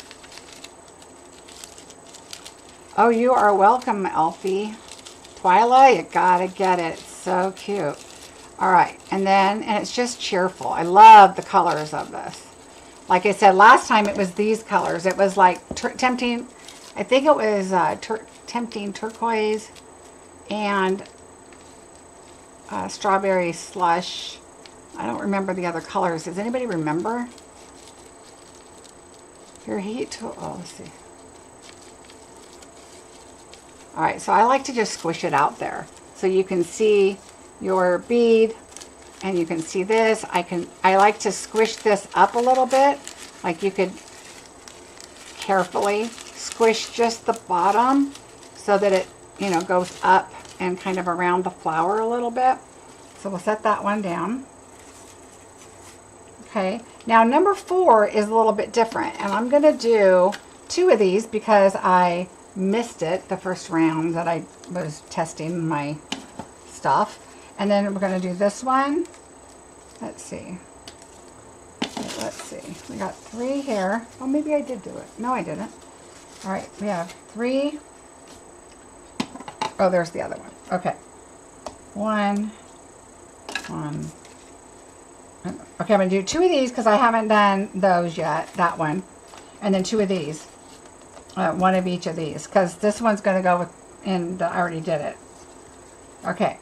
oh, you are welcome, Elfie. Twyla, you gotta get it. It's so cute. All right, and it's just cheerful. I love the colors of this. Like I said, last time it was these colors. It was like tempting, I think it was tempting turquoise and strawberry slush. I don't remember the other colors. Does anybody remember? Your heat tool, oh, let's see. All right, so I like to just squish it out there so you can see your bead and you can see this. I like to squish this up a little bit. Like you could carefully squish just the bottom so that it, you know, goes up and kind of around the flower a little bit. So we'll set that one down. Okay, now number 4 is a little bit different, and I'm going to do 2 of these because I missed it the first round that I was testing my stuff. And then we're going to do this one. Let's see. Let's see. We got 3 here. Oh, maybe I did do it. No, I didn't. All right, we have 3. Oh, there's the other one. Okay. 1. Okay, I'm going to do 2 of these because I haven't done those yet. That one. And then 2 of these. 1 of each of these. Because this one's going to go with, and I already did it. Okay.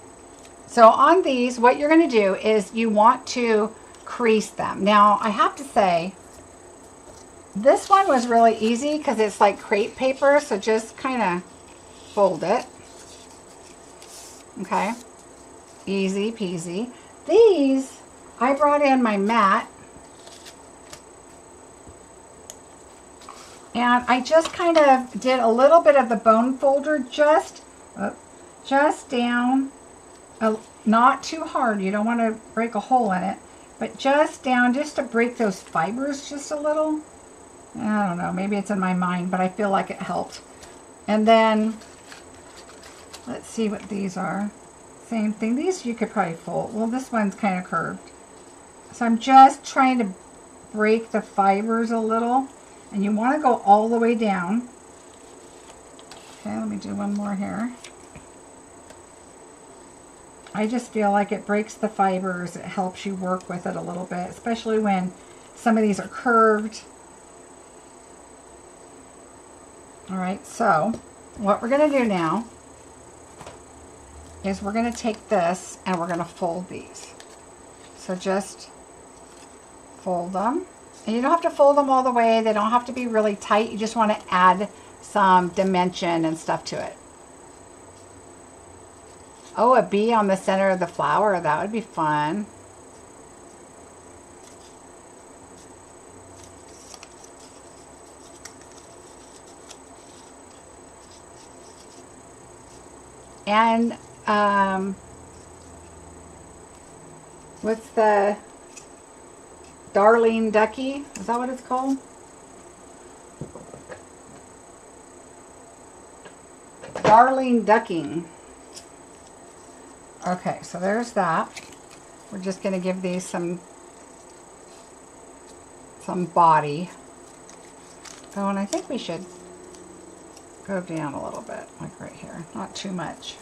So on these, what you're going to do is you want to crease them. Now, I have to say, this one was really easy because it's like crepe paper. So just kind of fold it. Okay. Easy peasy. These, I brought in my mat. And I just kind of did a little bit of the bone folder just down, not too hard. You don't want to break a hole in it, but just down, just to break those fibers just a little. I don't know, maybe it's in my mind, but I feel like it helped. And then, let's see what these are. Same thing. These you could probably fold. Well, this one's kind of curved. So I'm just trying to break the fibers a little. And you want to go all the way down. Okay, let me do one more here. I just feel like it breaks the fibers. It helps you work with it a little bit, especially when some of these are curved. All right, so what we're going to do now is we're going to take this and we're going to fold these. So just fold them. And you don't have to fold them all the way. They don't have to be really tight. You just want to add some dimension and stuff to it. Oh, a bee on the center of the flower. That would be fun. And what's the Darling Ducky? Is that what it's called? Darling Ducking. Okay, so there's that. We're just going to give these some body. Oh, and I think we should go down a little bit, like right here. Not too much.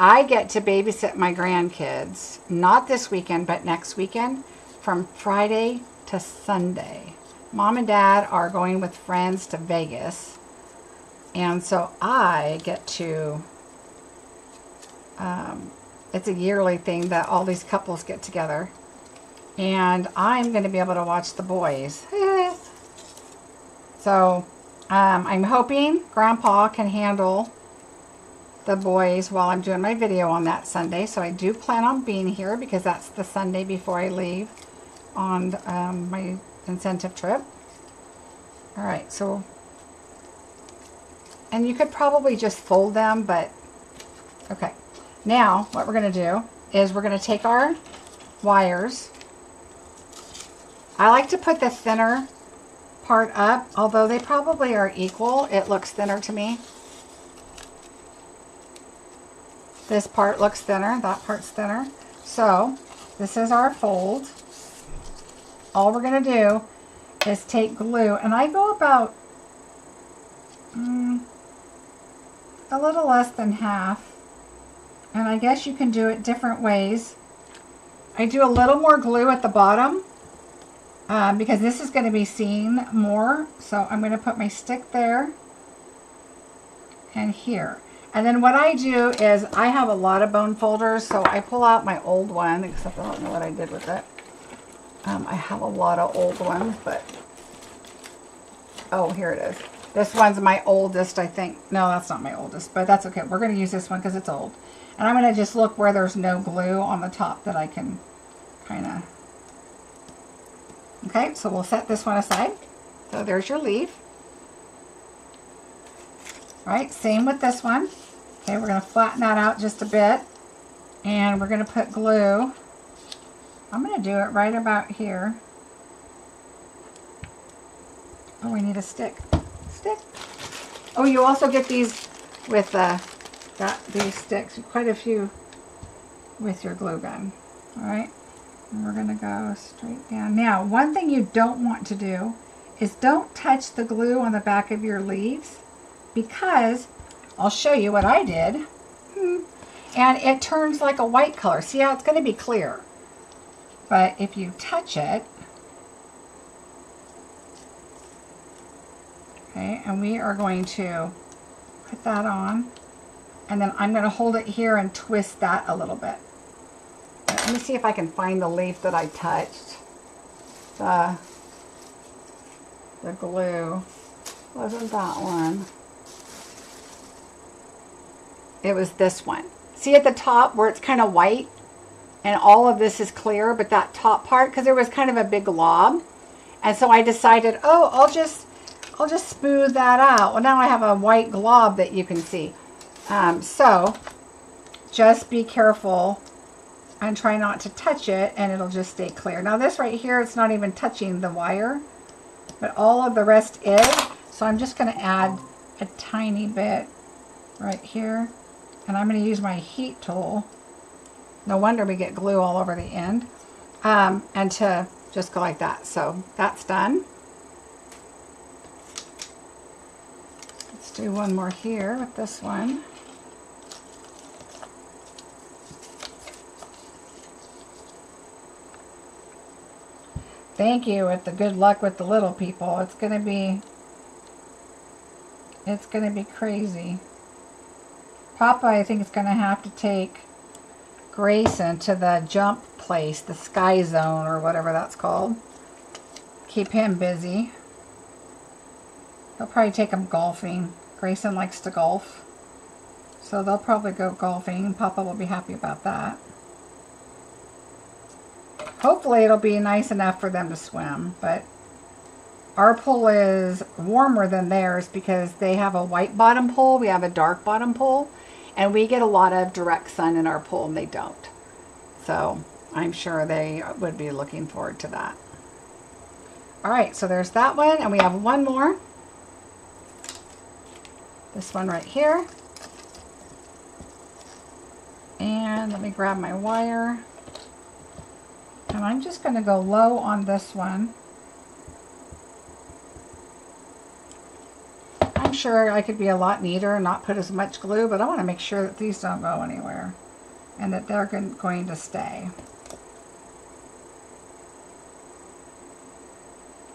I get to babysit my grandkids, not this weekend, but next weekend, from Friday to Sunday. Mom and Dad are going with friends to Vegas, and so I get to, it's a yearly thing that all these couples get together, and I'm going to be able to watch the boys. So I'm hoping Grandpa can handle the boys while I'm doing my video on that Sunday. So I do plan on being here because that's the Sunday before I leave on my incentive trip. All right, so, and you could probably just fold them, but okay. Now what we're going to do is we're going to take our wires. I like to put the thinner part up, although they probably are equal. It looks thinner to me. This part looks thinner, that part's thinner. So this is our fold. All we're going to do is take glue, and I go about a little less than half, and I guess you can do it different ways. I do a little more glue at the bottom because this is going to be seen more, so I'm going to put my stick there and here. And then what I do is I have a lot of bone folders, so I pull out my old one, except I don't know what I did with it. I have a lot of old ones, but, oh, here it is. This one's my oldest, I think. No, that's not my oldest, but that's okay. We're going to use this one because it's old. And I'm going to just look where there's no glue on the top that I can kind of, okay, so we'll set this one aside. So there's your leaf. All right, same with this one. Okay, we're going to flatten that out just a bit, and we're going to put glue. I'm going to do it right about here. Oh, we need a stick. Stick. Oh, you also get these with these sticks, quite a few with your glue gun. All right, and we're going to go straight down. Now, one thing you don't want to do is don't touch the glue on the back of your leaves, because I'll show you what I did. And it turns like a white color. See how it's going to be clear. But if you touch it, okay, and we are going to put that on, and then I'm going to hold it here and twist that a little bit. Let me see if I can find the leaf that I touched. The glue wasn't that one. it was this one. See at the top where it's kind of white and all of this is clear, but that top part, because there was kind of a big glob, and so I decided, oh, I'll just smooth that out. Well, now I have a white glob that you can see. So just be careful and try not to touch it, and it'll just stay clear. Now this right here, it's not even touching the wire, but all of the rest is. So I'm just going to add a tiny bit right here, and I'm going to use my heat tool. No wonder we get glue all over the end. And to just go like that. So that's done. Let's do one more here with this one. Thank you with the good luck with the little people. It's gonna be crazy. Papa, I think, is gonna have to take Grayson to the jump place, the Sky Zone or whatever that's called. Keep him busy. They'll probably take him golfing. Grayson likes to golf. So they'll probably go golfing. Papa will be happy about that. Hopefully it'll be nice enough for them to swim, but our pool is warmer than theirs because they have a white bottom pool, we have a dark bottom pool, and we get a lot of direct sun in our pool and they don't. So I'm sure they would be looking forward to that. Alright, so there's that one, and we have one more. This one right here. And let me grab my wire. And I'm just going to go low on this one. I'm sure I could be a lot neater and not put as much glue, but I want to make sure that these don't go anywhere and that they're going to stay.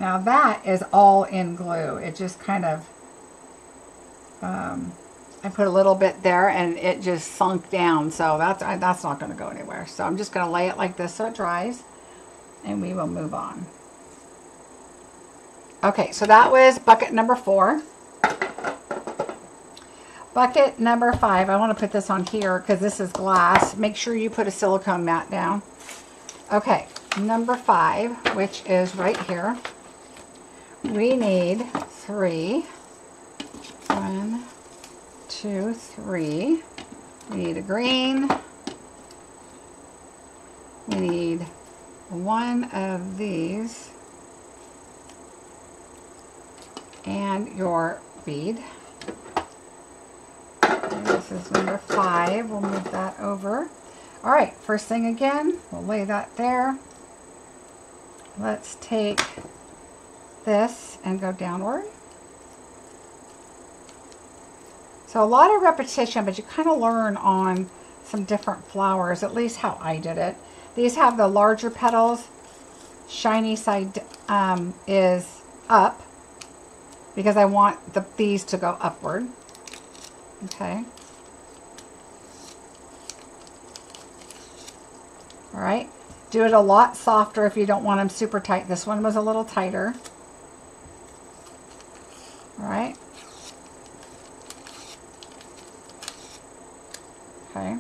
Now that is all in glue. It just kind of, I put a little bit there and it just sunk down, so that's not going to go anywhere. So I'm just going to lay it like this so it dries, and we will move on. Okay, so that was bucket number 4. Bucket number 5, I want to put this on here because this is glass. Make sure you put a silicone mat down. Okay, number 5, which is right here. We need 3. 1, 2, 3. We need a green. We need one of these. And your bead. And this is number 5. We'll move that over. Alright, first thing again, we'll lay that there. Let's take this and go downward. So a lot of repetition, but you kind of learn on some different flowers, at least how I did it. These have the larger petals. Shiny side is up because I want these to go upward. Okay. All right. Do it a lot softer if you don't want them super tight. This one was a little tighter. All right. Okay.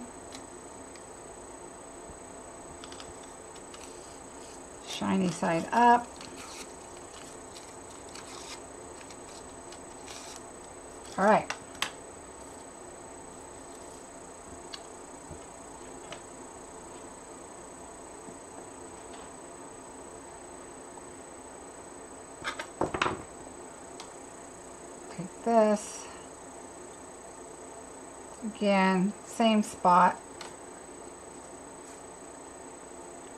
Shiny side up. All right. Take this. Again, same spot.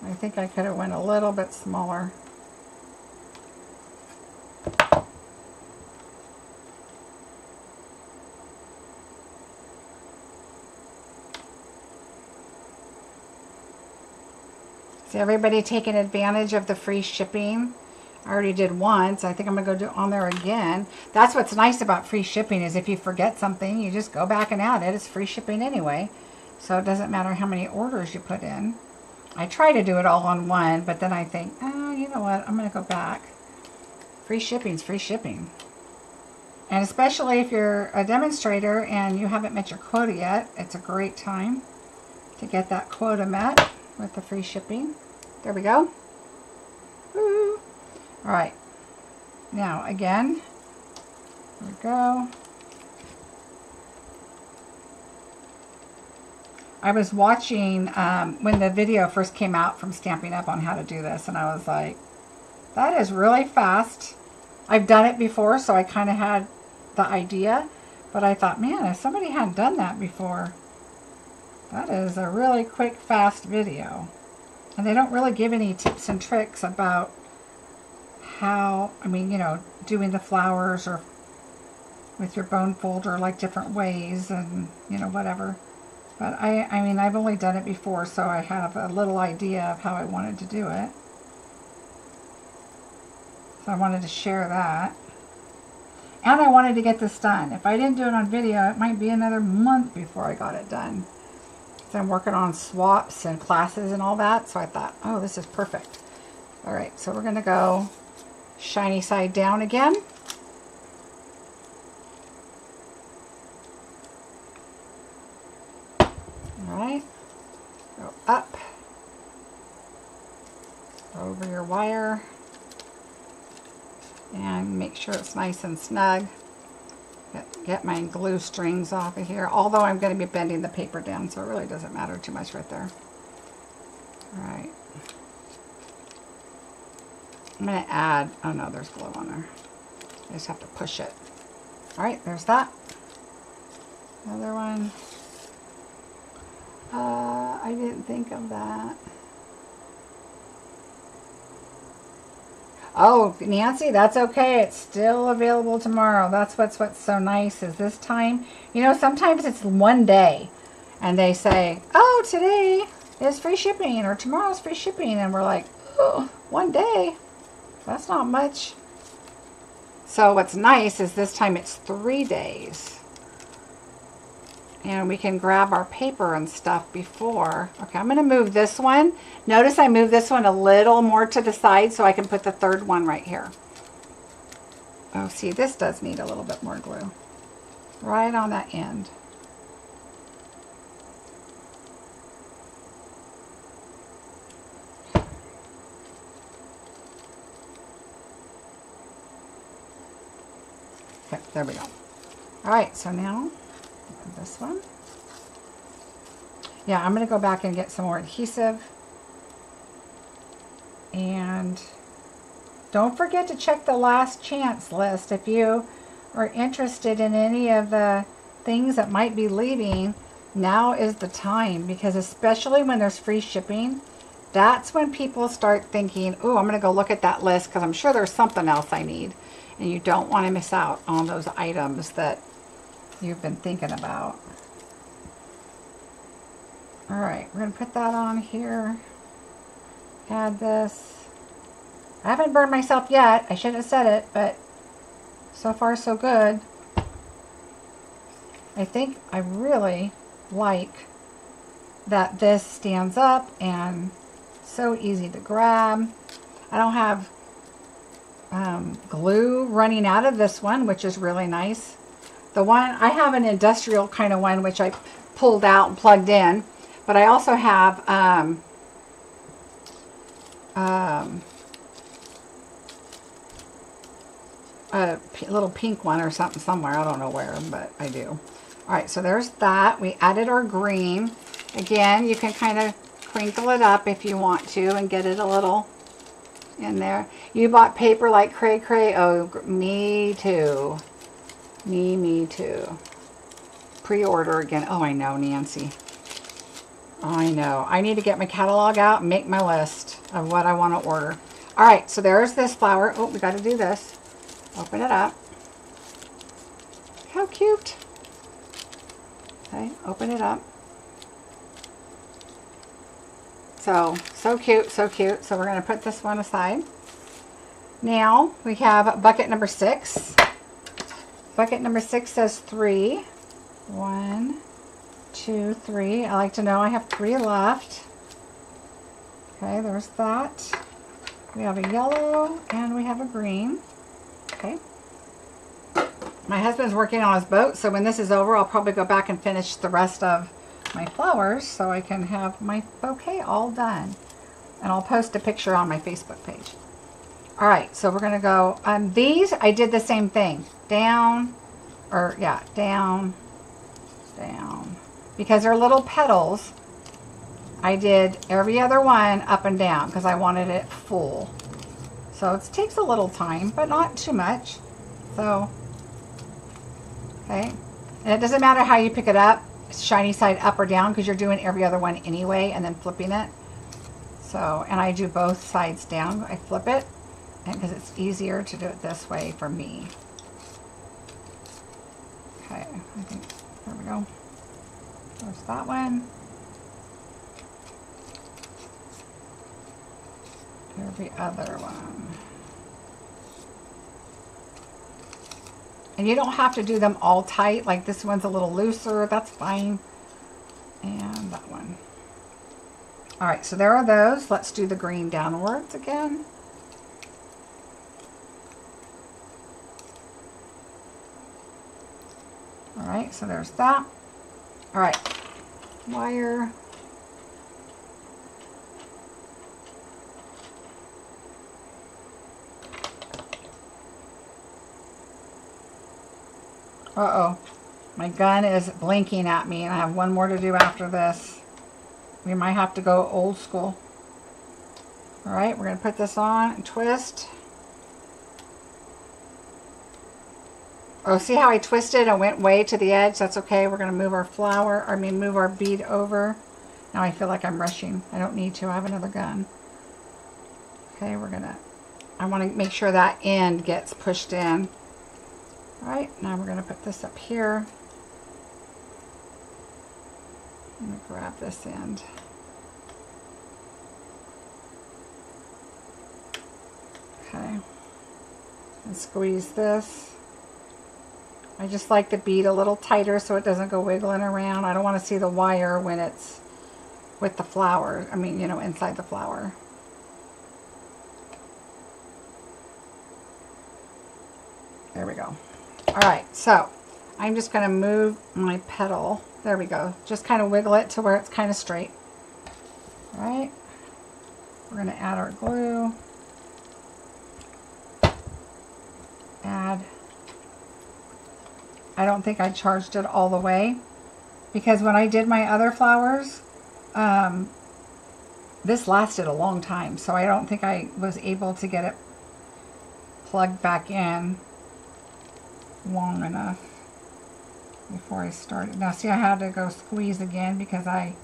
I think I could have went a little bit smaller. See everybody taking advantage of the free shipping? I already did once. I think I'm going to go do on there again. That's what's nice about free shipping is if you forget something, you just go back and add it. It's free shipping anyway. So it doesn't matter how many orders you put in. I try to do it all on one, but then I think, oh, you know what? I'm going to go back. Free shipping's free shipping. And especially if you're a demonstrator and you haven't met your quota yet, it's a great time to get that quota met with the free shipping. There we go. Woo. All right. Now again, there we go. I was watching when the video first came out from Stampin' Up on how to do this, and I was like, that is really fast. I've done it before, so I kind of had the idea, but I thought, man, if somebody hadn't done that before, that is a really quick, fast video. And they don't really give any tips and tricks about how, I mean, you know, doing the flowers or with your bone folder, like different ways and, you know, whatever. But I mean, I've only done it before, so I have a little idea of how I wanted to do it. So I wanted to share that. And I wanted to get this done. If I didn't do it on video, it might be another month before I got it done. So I'm working on swaps and classes and all that, so I thought, oh, this is perfect. All right, so we're going to go shiny side down again. Alright, go up, over your wire, and make sure it's nice and snug. Get my glue strings off of here, although I'm going to be bending the paper down, so it really doesn't matter too much right there. Alright, I'm going to add, oh no, there's glue on there. I just have to push it. Alright, there's that. Another one. I didn't think of that. Oh, Nancy, that's okay. It's still available tomorrow. That's what's so nice is this time. You know, sometimes it's one day and they say, oh, today is free shipping or tomorrow's free shipping. And we're like, oh, one day. That's not much. So what's nice is this time it's 3 days. And we can grab our paper and stuff before. Okay, I'm going to move this one. Notice I move this one a little more to the side so I can put the third one right here. Oh, see, this does need a little bit more glue. Right on that end. Okay, there we go. All right, so now this one. Yeah, I'm going to go back and get some more adhesive. And don't forget to check the last chance list. If you are interested in any of the things that might be leaving, now is the time, because especially when there's free shipping, that's when people start thinking, oh, I'm going to go look at that list because I'm sure there's something else I need. And you don't want to miss out on those items that you've been thinking about. All right, we're going to put that on here. Add this. I haven't burned myself yet. I shouldn't have said it, but so far so good. I think I really like that this stands up and so easy to grab. I don't have glue running out of this one, which is really nice. The one, I have an industrial kind of one, which I pulled out and plugged in, but I also have a little pink one or something somewhere. I don't know where, but I do. All right, so there's that. We added our green. Again, you can kind of crinkle it up if you want to and get it a little in there. You bought paper like cray cray. Oh, me too. Me too. Pre-order again. Oh, I know, Nancy. I know. I need to get my catalog out and make my list of what I want to order. All right, so there's this flower. Oh, we got to do this. Open it up. How cute. Okay, open it up. So cute, so cute. So we're going to put this one aside. Now we have bucket number 6. Bucket number 6 says 3. 1, 2, 3. I like to know I have 3 left. Okay, there's that. We have a yellow and we have a green. Okay. my husband's working on his boat, so when this is over, I'll probably go back and finish the rest of my flowers so I can have my bouquet all done. And I'll post a picture on my Facebook page. All right, so we're gonna go, these, I did the same thing. Down, down. Because they're little petals, I did every other one up and down because I wanted it full. So it takes a little time, but not too much. So, okay. And it doesn't matter how you pick it up, shiny side up or down, because you're doing every other one anyway and then flipping it. So, and I do both sides down. I flip it because it's easier to do it this way for me. Okay, I think, there we go. There's that one. Every other one. And you don't have to do them all tight. Like this one's a little looser. That's fine. And that one. All right, so there are those. Let's do the green downwards again. All right, so there's that. All right, wire. Uh-oh, my gun is blinking at me and I have one more to do after this. We might have to go old school. All right, we're gonna put this on and twist. Oh, see how I twisted and went way to the edge? That's okay. We're gonna move our flower, move our bead over. Now I feel like I'm rushing. I don't need to, I have another gun. Okay, I wanna make sure that end gets pushed in. All right, now we're gonna put this up here. I'm gonna grab this end. Okay, and squeeze this. I just like the bead a little tighter so it doesn't go wiggling around. I don't want to see the wire when it's with the flower. You know, inside the flower. There we go. All right, so I'm just going to move my petal. There we go. Just kind of wiggle it to where it's kind of straight. All right. We're going to add our glue. Add. I don't think I charged it all the way because when I did my other flowers, this lasted a long time. So I don't think I was able to get it plugged back in long enough before I started. Now see, I had to go squeeze again because I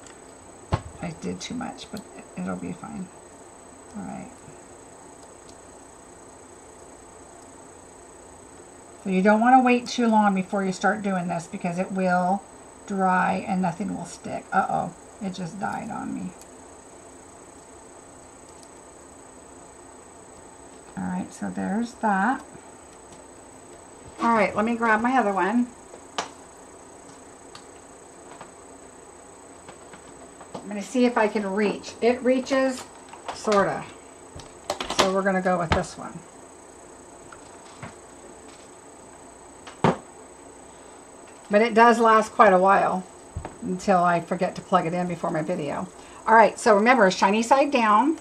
did too much, but it'll be fine. All right. So you don't want to wait too long before you start doing this because it will dry and nothing will stick. Uh-oh, it just died on me. All right, so there's that. All right, let me grab my other one. I'm going to see if I can reach. It reaches, sort of. So we're going to go with this one. But it does last quite a while until I forget to plug it in before my video. All right, so remember, shiny side down.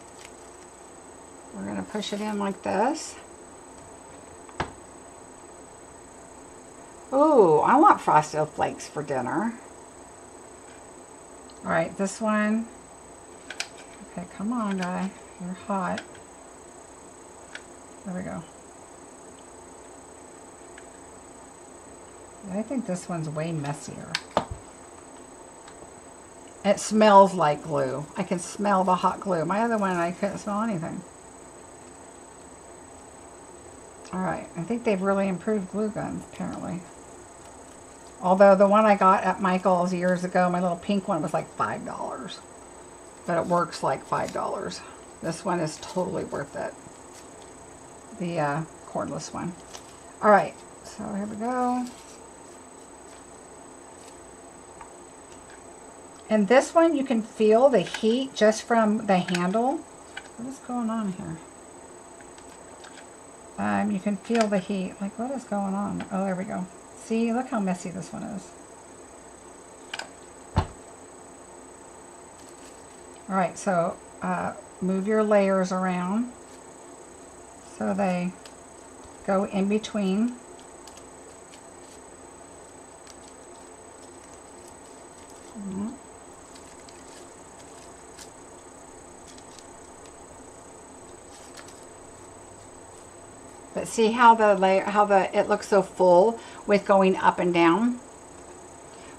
We're going to push it in like this. Ooh, I want Frosted Flakes for dinner. All right, this one. Okay, come on, guy. You're hot. There we go. I think this one's way messier. It smells like glue. I can smell the hot glue. My other one, I couldn't smell anything. All right, I think they've really improved glue guns, apparently. Although the one I got at Michael's years ago, my little pink one, was like $5. But it works like $5. This one is totally worth it. The cordless one. All right, so here we go. And this one, you can feel the heat just from the handle. What is going on here? You can feel the heat. Like, what is going on? Oh, there we go. See, look how messy this one is. All right, so move your layers around so they go in between. But see how it looks so full with going up and down?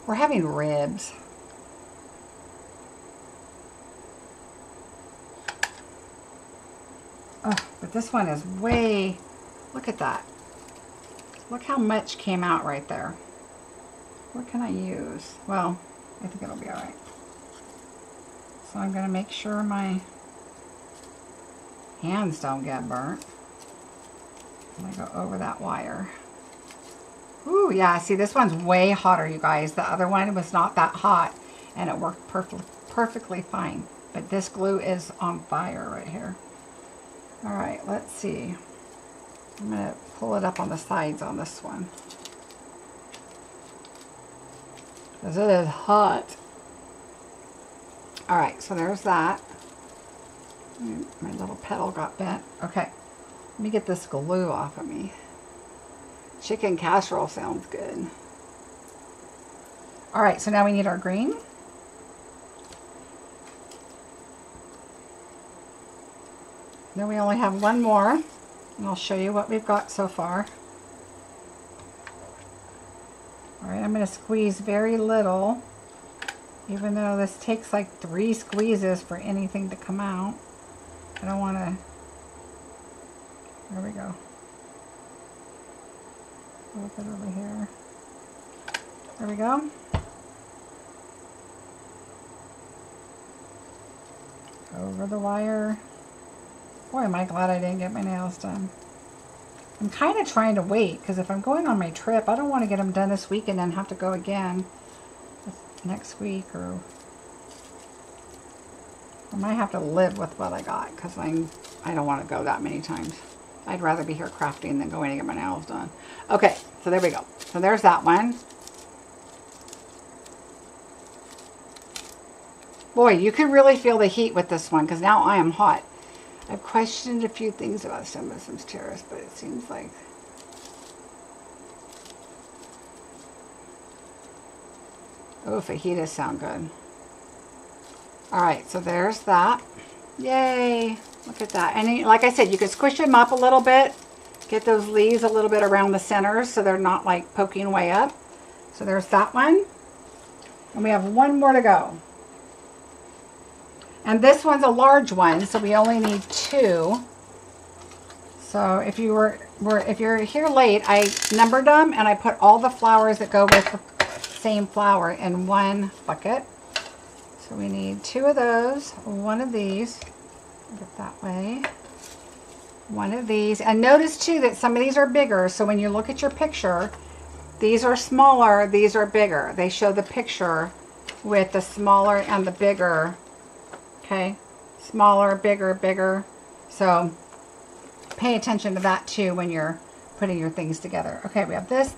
We're having ribs. Oh, but this one is way, look at that. Look how much came out right there. What can I use? Well, I think it'll be all right. So I'm going to make sure my hands don't get burnt. I'm going to go over that wire. Ooh, yeah, see, this one's way hotter, you guys. The other one was not that hot, and it worked perfectly fine. But this glue is on fire right here. All right, let's see. I'm going to pull it up on the sides on this one, because it is hot. All right, so there's that. My little petal got bent. Okay, let me get this glue off of me. Chicken casserole sounds good. All right, so now we need our green. Then we only have one more, and I'll show you what we've got so far. All right, I'm going to squeeze very little, even though this takes like 3 squeezes for anything to come out. I don't want to, there we go. A little bit over here. There we go. Over the wire. Boy, am I glad I didn't get my nails done. I'm kind of trying to wait, because if I'm going on my trip, I don't want to get them done this week and then have to go again next week, or I might have to live with what I got, because I don't want to go that many times. I'd rather be here crafting than going to get my nails done. Okay, so there we go. So there's that one. Boy, you can really feel the heat with this one, because now I am hot. I've questioned a few things about some of this terrace, but it seems like oh, fajitas sound good. All right, so there's that. Yay! Look at that. And like I said, you can squish them up a little bit, get those leaves a little bit around the centers so they're not like poking way up. So there's that one, and we have one more to go. And this one's a large one, so we only need 2. So if you're here late, I numbered them and I put all the flowers that go with the same flower in one bucket. So we need 2 of those, 1 of these, get that way, 1 of these. And notice too that some of these are bigger, so when you look at your picture, these are smaller, these are bigger. They show the picture with the smaller and the bigger. Okay, smaller, bigger, bigger. So pay attention to that too when you're putting your things together. Okay, we have this,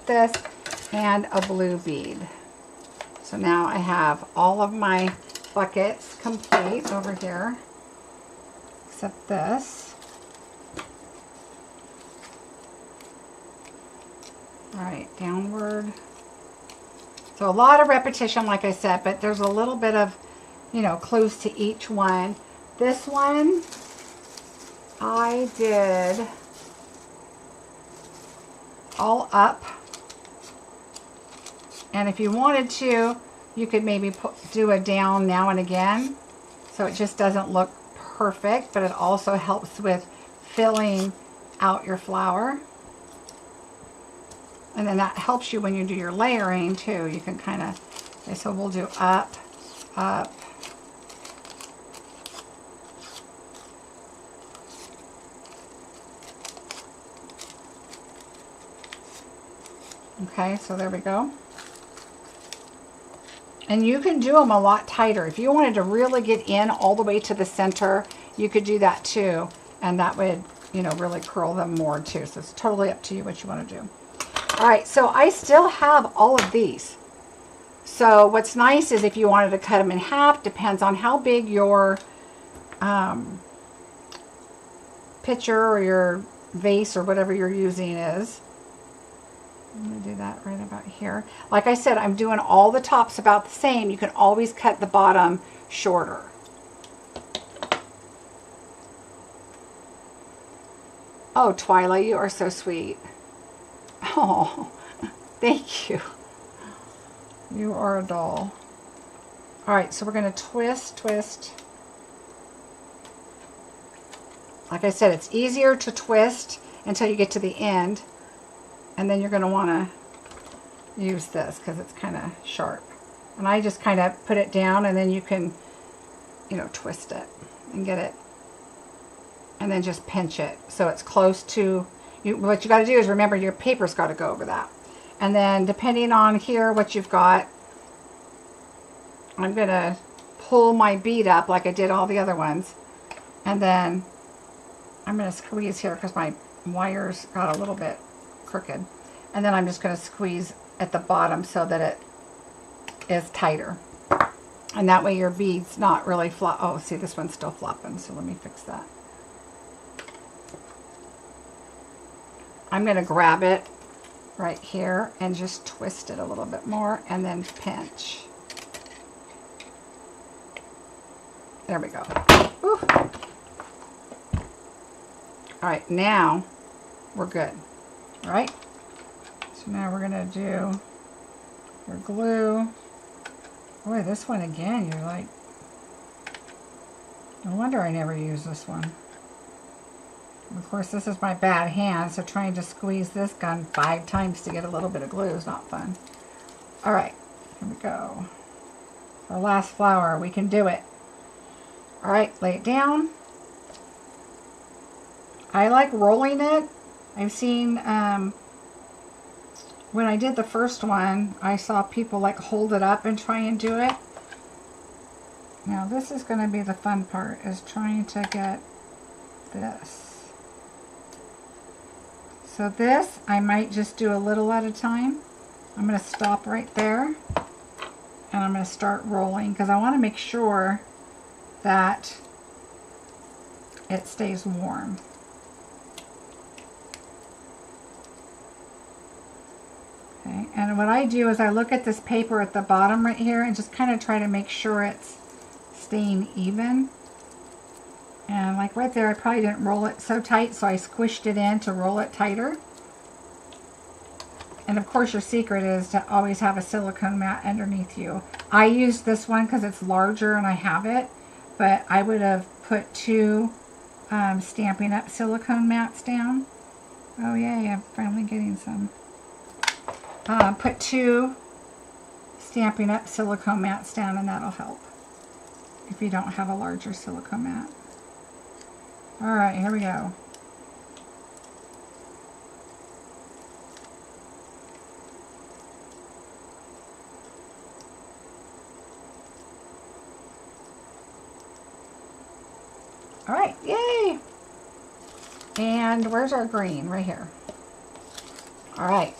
and a blue bead. So now I have all of my buckets complete over here, except this. All right, downward. So a lot of repetition, like I said, but there's a little bit of, you know, close to each one. This one, I did all up. And if you wanted to, you could maybe do a down now and again. So it just doesn't look perfect, but it also helps with filling out your flower. And then that helps you when you do your layering too. You can kind of, okay, so we'll do up, up. Okay, so there we go. And you can do them a lot tighter. If you wanted to really get in all the way to the center, you could do that too. And that would, you know, really curl them more too. So it's totally up to you what you want to do. All right, so I still have all of these. So what's nice is if you wanted to cut them in half, depends on how big your pitcher or your vase or whatever you're using is. I'm going to do that right about here. Like I said, I'm doing all the tops about the same. You can always cut the bottom shorter. Oh, Twyla, you are so sweet. Oh, thank you. You are a doll. All right, so we're going to twist, twist. Like I said, it's easier to twist until you get to the end. And then you're going to want to use this because it's kind of sharp. And I just kind of put it down, and then you can, you know, twist it and get it. And then just pinch it so it's close to, what you got to do is remember your paper's got to go over that. And then depending on here what you've got, I'm going to pull my bead up like I did all the other ones. And then I'm going to squeeze here because my wires got a little bit crooked. And then I'm just going to squeeze at the bottom so that it is tighter. And that way your bead's not really flop. Oh, see, this one's still flopping, so let me fix that. I'm going to grab it right here and just twist it a little bit more and then pinch. There we go. Whew. All right, now we're good. All right, so now we're going to do your glue. Boy, this one again, you're like, no wonder I never use this one. Of course, this is my bad hand, so trying to squeeze this gun 5 times to get a little bit of glue is not fun. All right, here we go. Our last flower, we can do it. All right, lay it down. I like rolling it. I've seen, when I did the first one, I saw people like hold it up and try and do it. Now this is going to be the fun part, is trying to get this. So this, I might just do a little at a time. I'm going to stop right there, and I'm going to start rolling because I want to make sure that it stays warm. Okay, and what I do is I look at this paper at the bottom right here and just kind of try to make sure it's staying even. And like right there, I probably didn't roll it so tight, so I squished it in to roll it tighter. And of course your secret is to always have a silicone mat underneath you. I used this one because it's larger and I have it, but I would have put 2 Stampin' Up! Silicone mats down. Oh yay, I'm finally getting some. Put 2 Stampin' Up! Silicone mats down, and that'll help if you don't have a larger silicone mat. Alright, here we go. Alright, yay! And where's our green? Right here. Alright.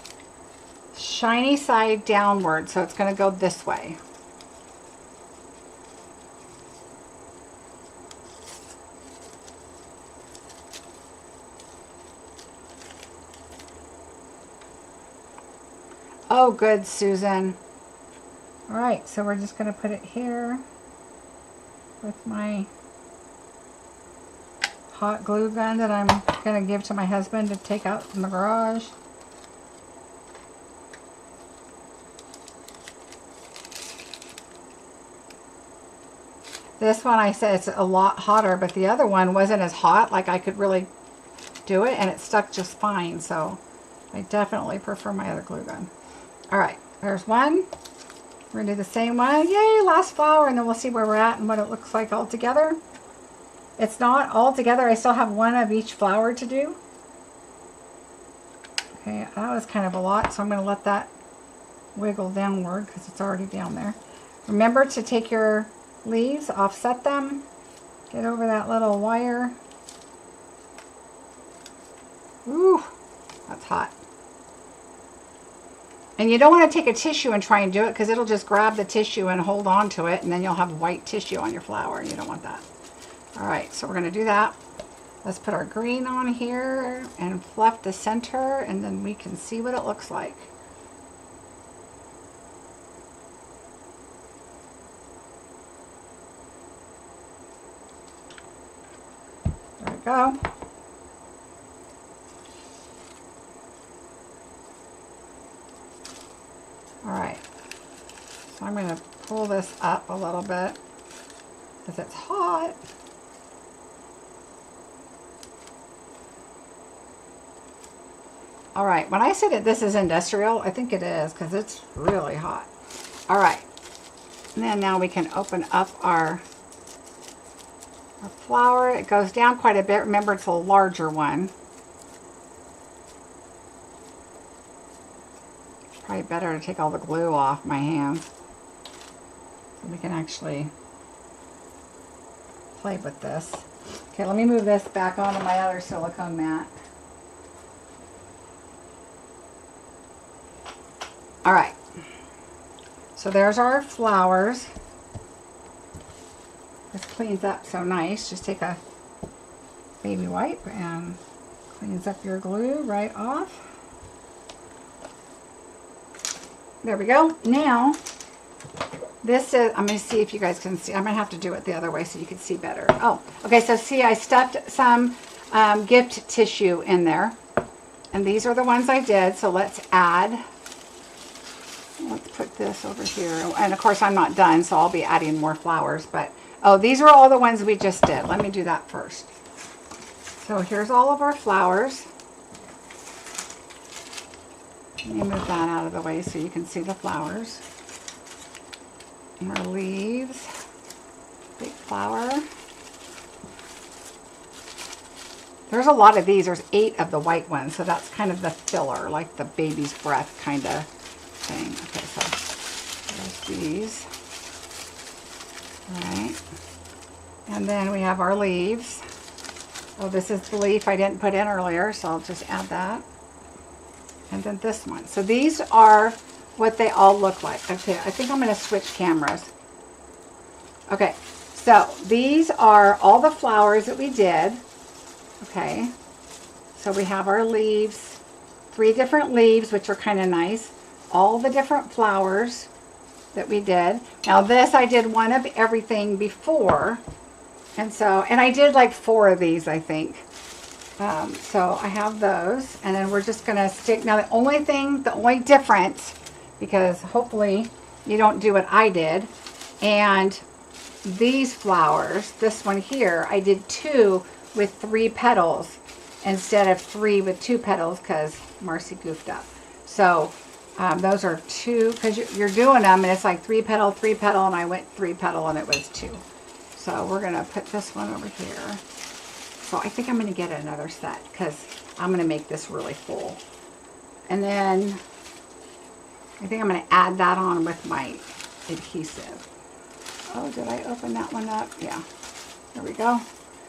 Shiny side downward, so it's going to go this way. Oh, good, Susan. All right, so we're just going to put it here with my hot glue gun that I'm going to give to my husband to take out from the garage. This one I said it's a lot hotter, but the other one wasn't as hot. Like I could really do it, and it stuck just fine. So I definitely prefer my other glue gun. All right, there's one. We're gonna do the same one. Yay, last flower, and then we'll see where we're at and what it looks like all together. It's not all together. I still have one of each flower to do. Okay, that was kind of a lot, so I'm gonna let that wiggle downward because it's already down there. Remember to take your leaves, offset them, get over that little wire. Ooh, that's hot. And you don't want to take a tissue and try and do it because it'll just grab the tissue and hold on to it, and then you'll have white tissue on your flower, and you don't want that. All right, so we're going to do that. Let's put our green on here and fluff the center, and then we can see what it looks like. There we go. All right, so I'm going to pull this up a little bit because it's hot. All right, when I say that this is industrial, I think it is because it's really hot. All right, and then now we can open up our flower. It goes down quite a bit. Remember, it's a larger one. Probably better to take all the glue off my hands so we can actually play with this. Okay, let me move this back onto my other silicone mat. All right, so there's our flowers. This cleans up so nice. Just take a baby wipe and cleans up your glue right off. There we go. Now, this is, I'm going to see if you guys can see. I'm going to have to do it the other way so you can see better. Oh, okay, so see, I stuffed some gift tissue in there. And these are the ones I did, so let's add. Let's put this over here. And of course, I'm not done, so I'll be adding more flowers. But, oh, these are all the ones we just did. Let me do that first. So here's all of our flowers. Let me move that out of the way so you can see the flowers. And our leaves. Big flower. There's a lot of these. There's 8 of the white ones, so that's kind of the filler, like the baby's breath kind of thing. Okay, so there's these. All right. And then we have our leaves. Oh, this is the leaf I didn't put in earlier, so I'll just add that. And then this one. So these are what they all look like. Okay, I think I'm going to switch cameras. Okay, so these are all the flowers that we did. Okay, so we have our leaves, 3 different leaves, which are kind of nice. All the different flowers that we did. Now this, I did one of everything before. And I did like 4 of these, I think. So I have those, and then we're just going to stick. Now the only difference, because hopefully you don't do what I did, and these flowers, this one here, I did 2 with 3 petals instead of 3 with 2 petals because Marcie goofed up. So those are 2, because you're doing them and it's like 3 petal, 3 petal, and I went 3 petal and it was 2. So we're going to put this one over here. So I think I'm going to get another set because I'm going to make this really full. And then I think I'm going to add that on with my adhesive. Oh, did I open that one up? Yeah. There we go.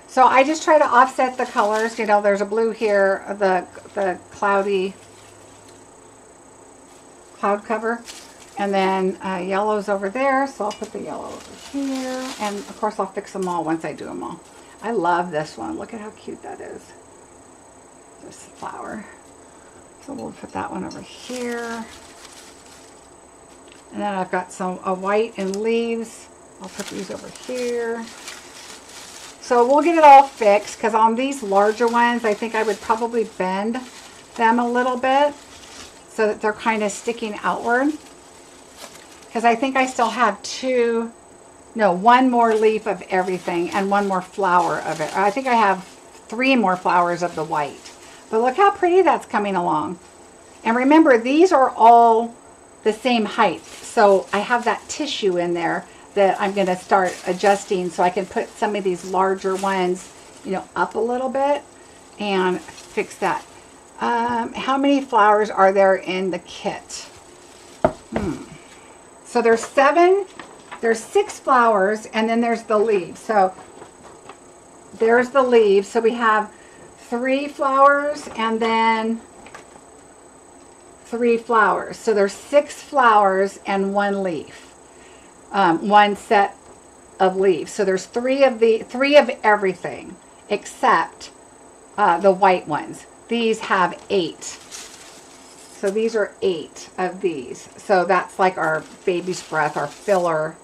So I just try to offset the colors. You know, there's a blue here, the cloudy cloud cover. And then yellow's over there, so I'll put the yellow over here. And of course I'll fix them all once I do them all. I love this one. Look at how cute that is. This flower. So we'll put that one over here. And then I've got some white and leaves. I'll put these over here. So we'll get it all fixed, because on these larger ones, I think I would probably bend them a little bit so that they're kind of sticking outward. Because I think I still have 1 more leaf of everything and 1 more flower of it. I think I have 3 more flowers of the white. But look how pretty that's coming along. And remember, these are all the same height. So I have that tissue in there that I'm going to start adjusting so I can put some of these larger ones, you know, up a little bit and fix that. How many flowers are there in the kit? So there's 6 flowers, and then there's the leaves. So there's the leaves. So we have 3 flowers and then 3 flowers. So there's 6 flowers and 1 leaf. One set of leaves. So there's 3 of everything except the white ones. These have 8. So these are 8 of these. So that's like our baby's breath, our filler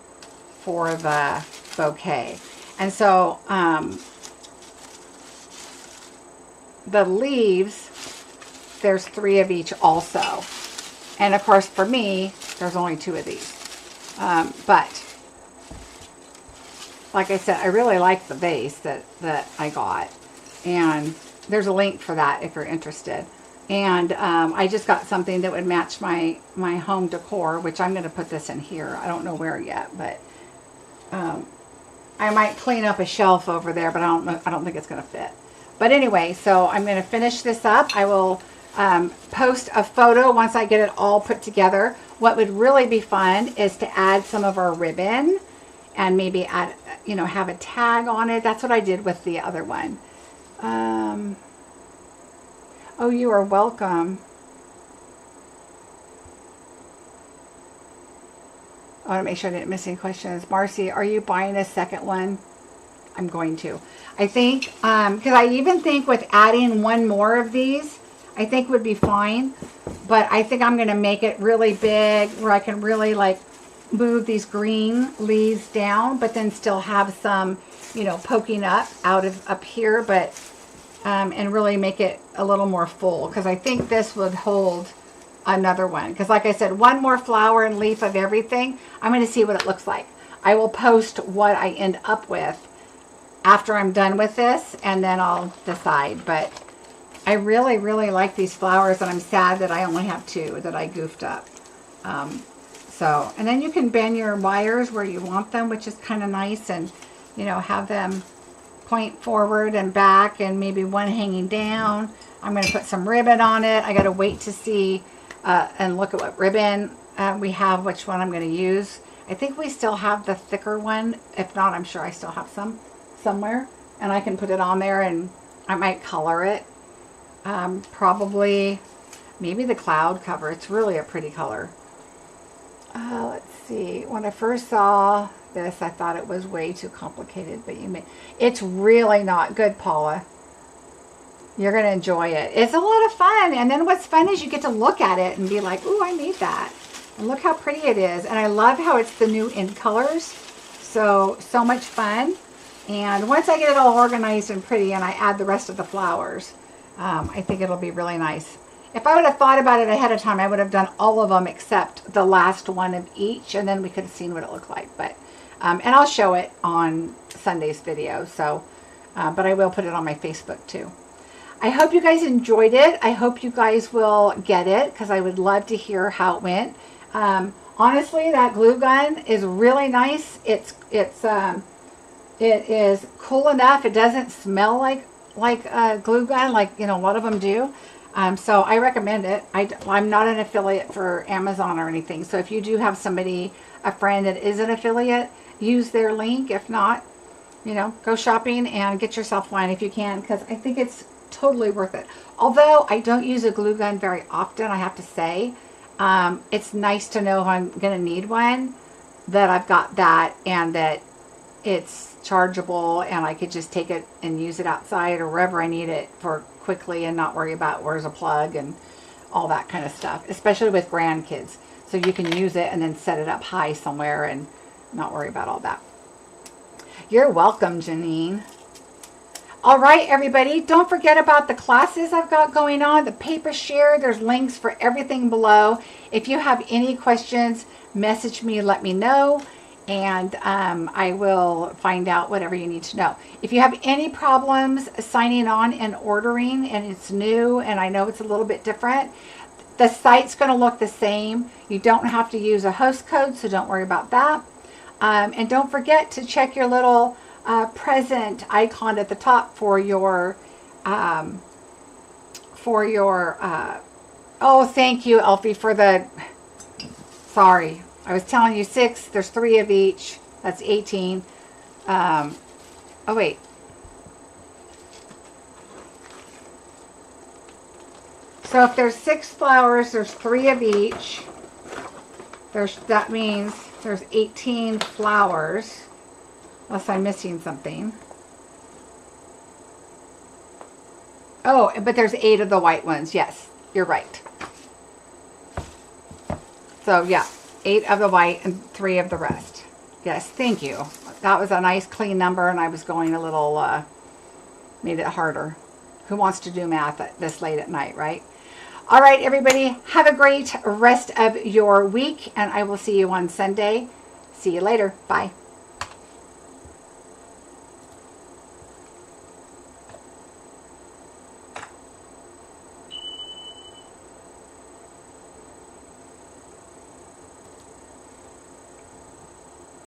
for the bouquet. And so the leaves, there's 3 of each also. And of course for me, there's only 2 of these. But like I said, I really like the vase that I got. And there's a link for that if you're interested. And I just got something that would match my home decor, which I'm going to put this in here. I don't know where yet, but I might clean up a shelf over there, but I don't think it's going to fit. But anyway, so I'm going to finish this up. I will post a photo once I get it all put together. What would really be fun is to add some of our ribbon and maybe add, you know, have a tag on it. That's what I did with the other one. Oh, you are welcome. I want to make sure I didn't miss any questions. Marcie, are you buying a second one? I'm going to. I think, because I even think with adding 1 more of these, I think would be fine. But I think I'm going to make it really big where I can really like move these green leaves down, but then still have some, you know, poking up out of up here, but and really make it a little more full, because I think this would hold another one. Because like I said, 1 more flower and leaf of everything. I'm going to see what it looks like. I will post what I end up with after I'm done with this, and then I'll decide. But I really, really like these flowers, and I'm sad that I only have 2 that I goofed up. So, and then you can bend your wires where you want them, which is kind of nice, and, you know, have them point forward and back, and maybe 1 hanging down. I'm going to put some ribbon on it. I got to wait to see and look at what ribbon we have, which one I'm going to use. I think we still have the thicker one. If not, I'm sure I still have some somewhere, and I can put it on there, and I might color it. Probably maybe the cloud cover. It's really a pretty color. Let's see. When I first saw this, I thought it was way too complicated, but it's really not. Good, Paula. You're going to enjoy it. It's a lot of fun. And then what's fun is you get to look at it and be like, ooh, I made that. And look how pretty it is. And I love how it's the new in colors. So much fun. And once I get it all organized and pretty and I add the rest of the flowers, I think it'll be really nice. If I would have thought about it ahead of time, I would have done all of them except the last one of each, and then we could have seen what it looked like. But and I'll show it on Sunday's video. So, but I will put it on my Facebook too. I hope you guys enjoyed it. I hope you guys will get it, because I would love to hear how it went. Honestly, that glue gun is really nice. It is cool enough. It doesn't smell like a glue gun, like, you know, a lot of them do. So I recommend it. I'm not an affiliate for Amazon or anything. So if you do have somebody, a friend that is an affiliate, use their link. If not, you know, go shopping and get yourself one if you can, because I think it's totally worth it. Although I don't use a glue gun very often, I have to say, it's nice to know if I'm going to need one, that I've got that, and that it's chargeable, and I could just take it and use it outside or wherever I need it for quickly, and not worry about where's a plug and all that kind of stuff, especially with grandkids. So you can use it and then set it up high somewhere and not worry about all that. You're welcome, Janine. All right, everybody, don't forget about the classes I've got going on, the paper share. There's links for everything below. If you have any questions, message me, let me know, and I will find out whatever you need to know. If you have any problems signing on and ordering, and it's new, and I know it's a little bit different, the site's going to look the same. You don't have to use a host code, so don't worry about that. And don't forget to check your little present icon at the top for your oh, thank you, Elfie, for the, sorry, I was telling you 6, there's 3 of each, that's 18. Oh wait, So if there's 6 flowers, there's 3 of each. That means there's 18 flowers, unless I'm missing something. Oh, but there's 8 of the white ones. Yes, you're right. So yeah, 8 of the white and 3 of the rest. Yes, thank you. That was a nice clean number, and I was going a little, made it harder. Who wants to do math this late at night, right? All right, everybody, have a great rest of your week, and I will see you on Sunday. See you later. Bye.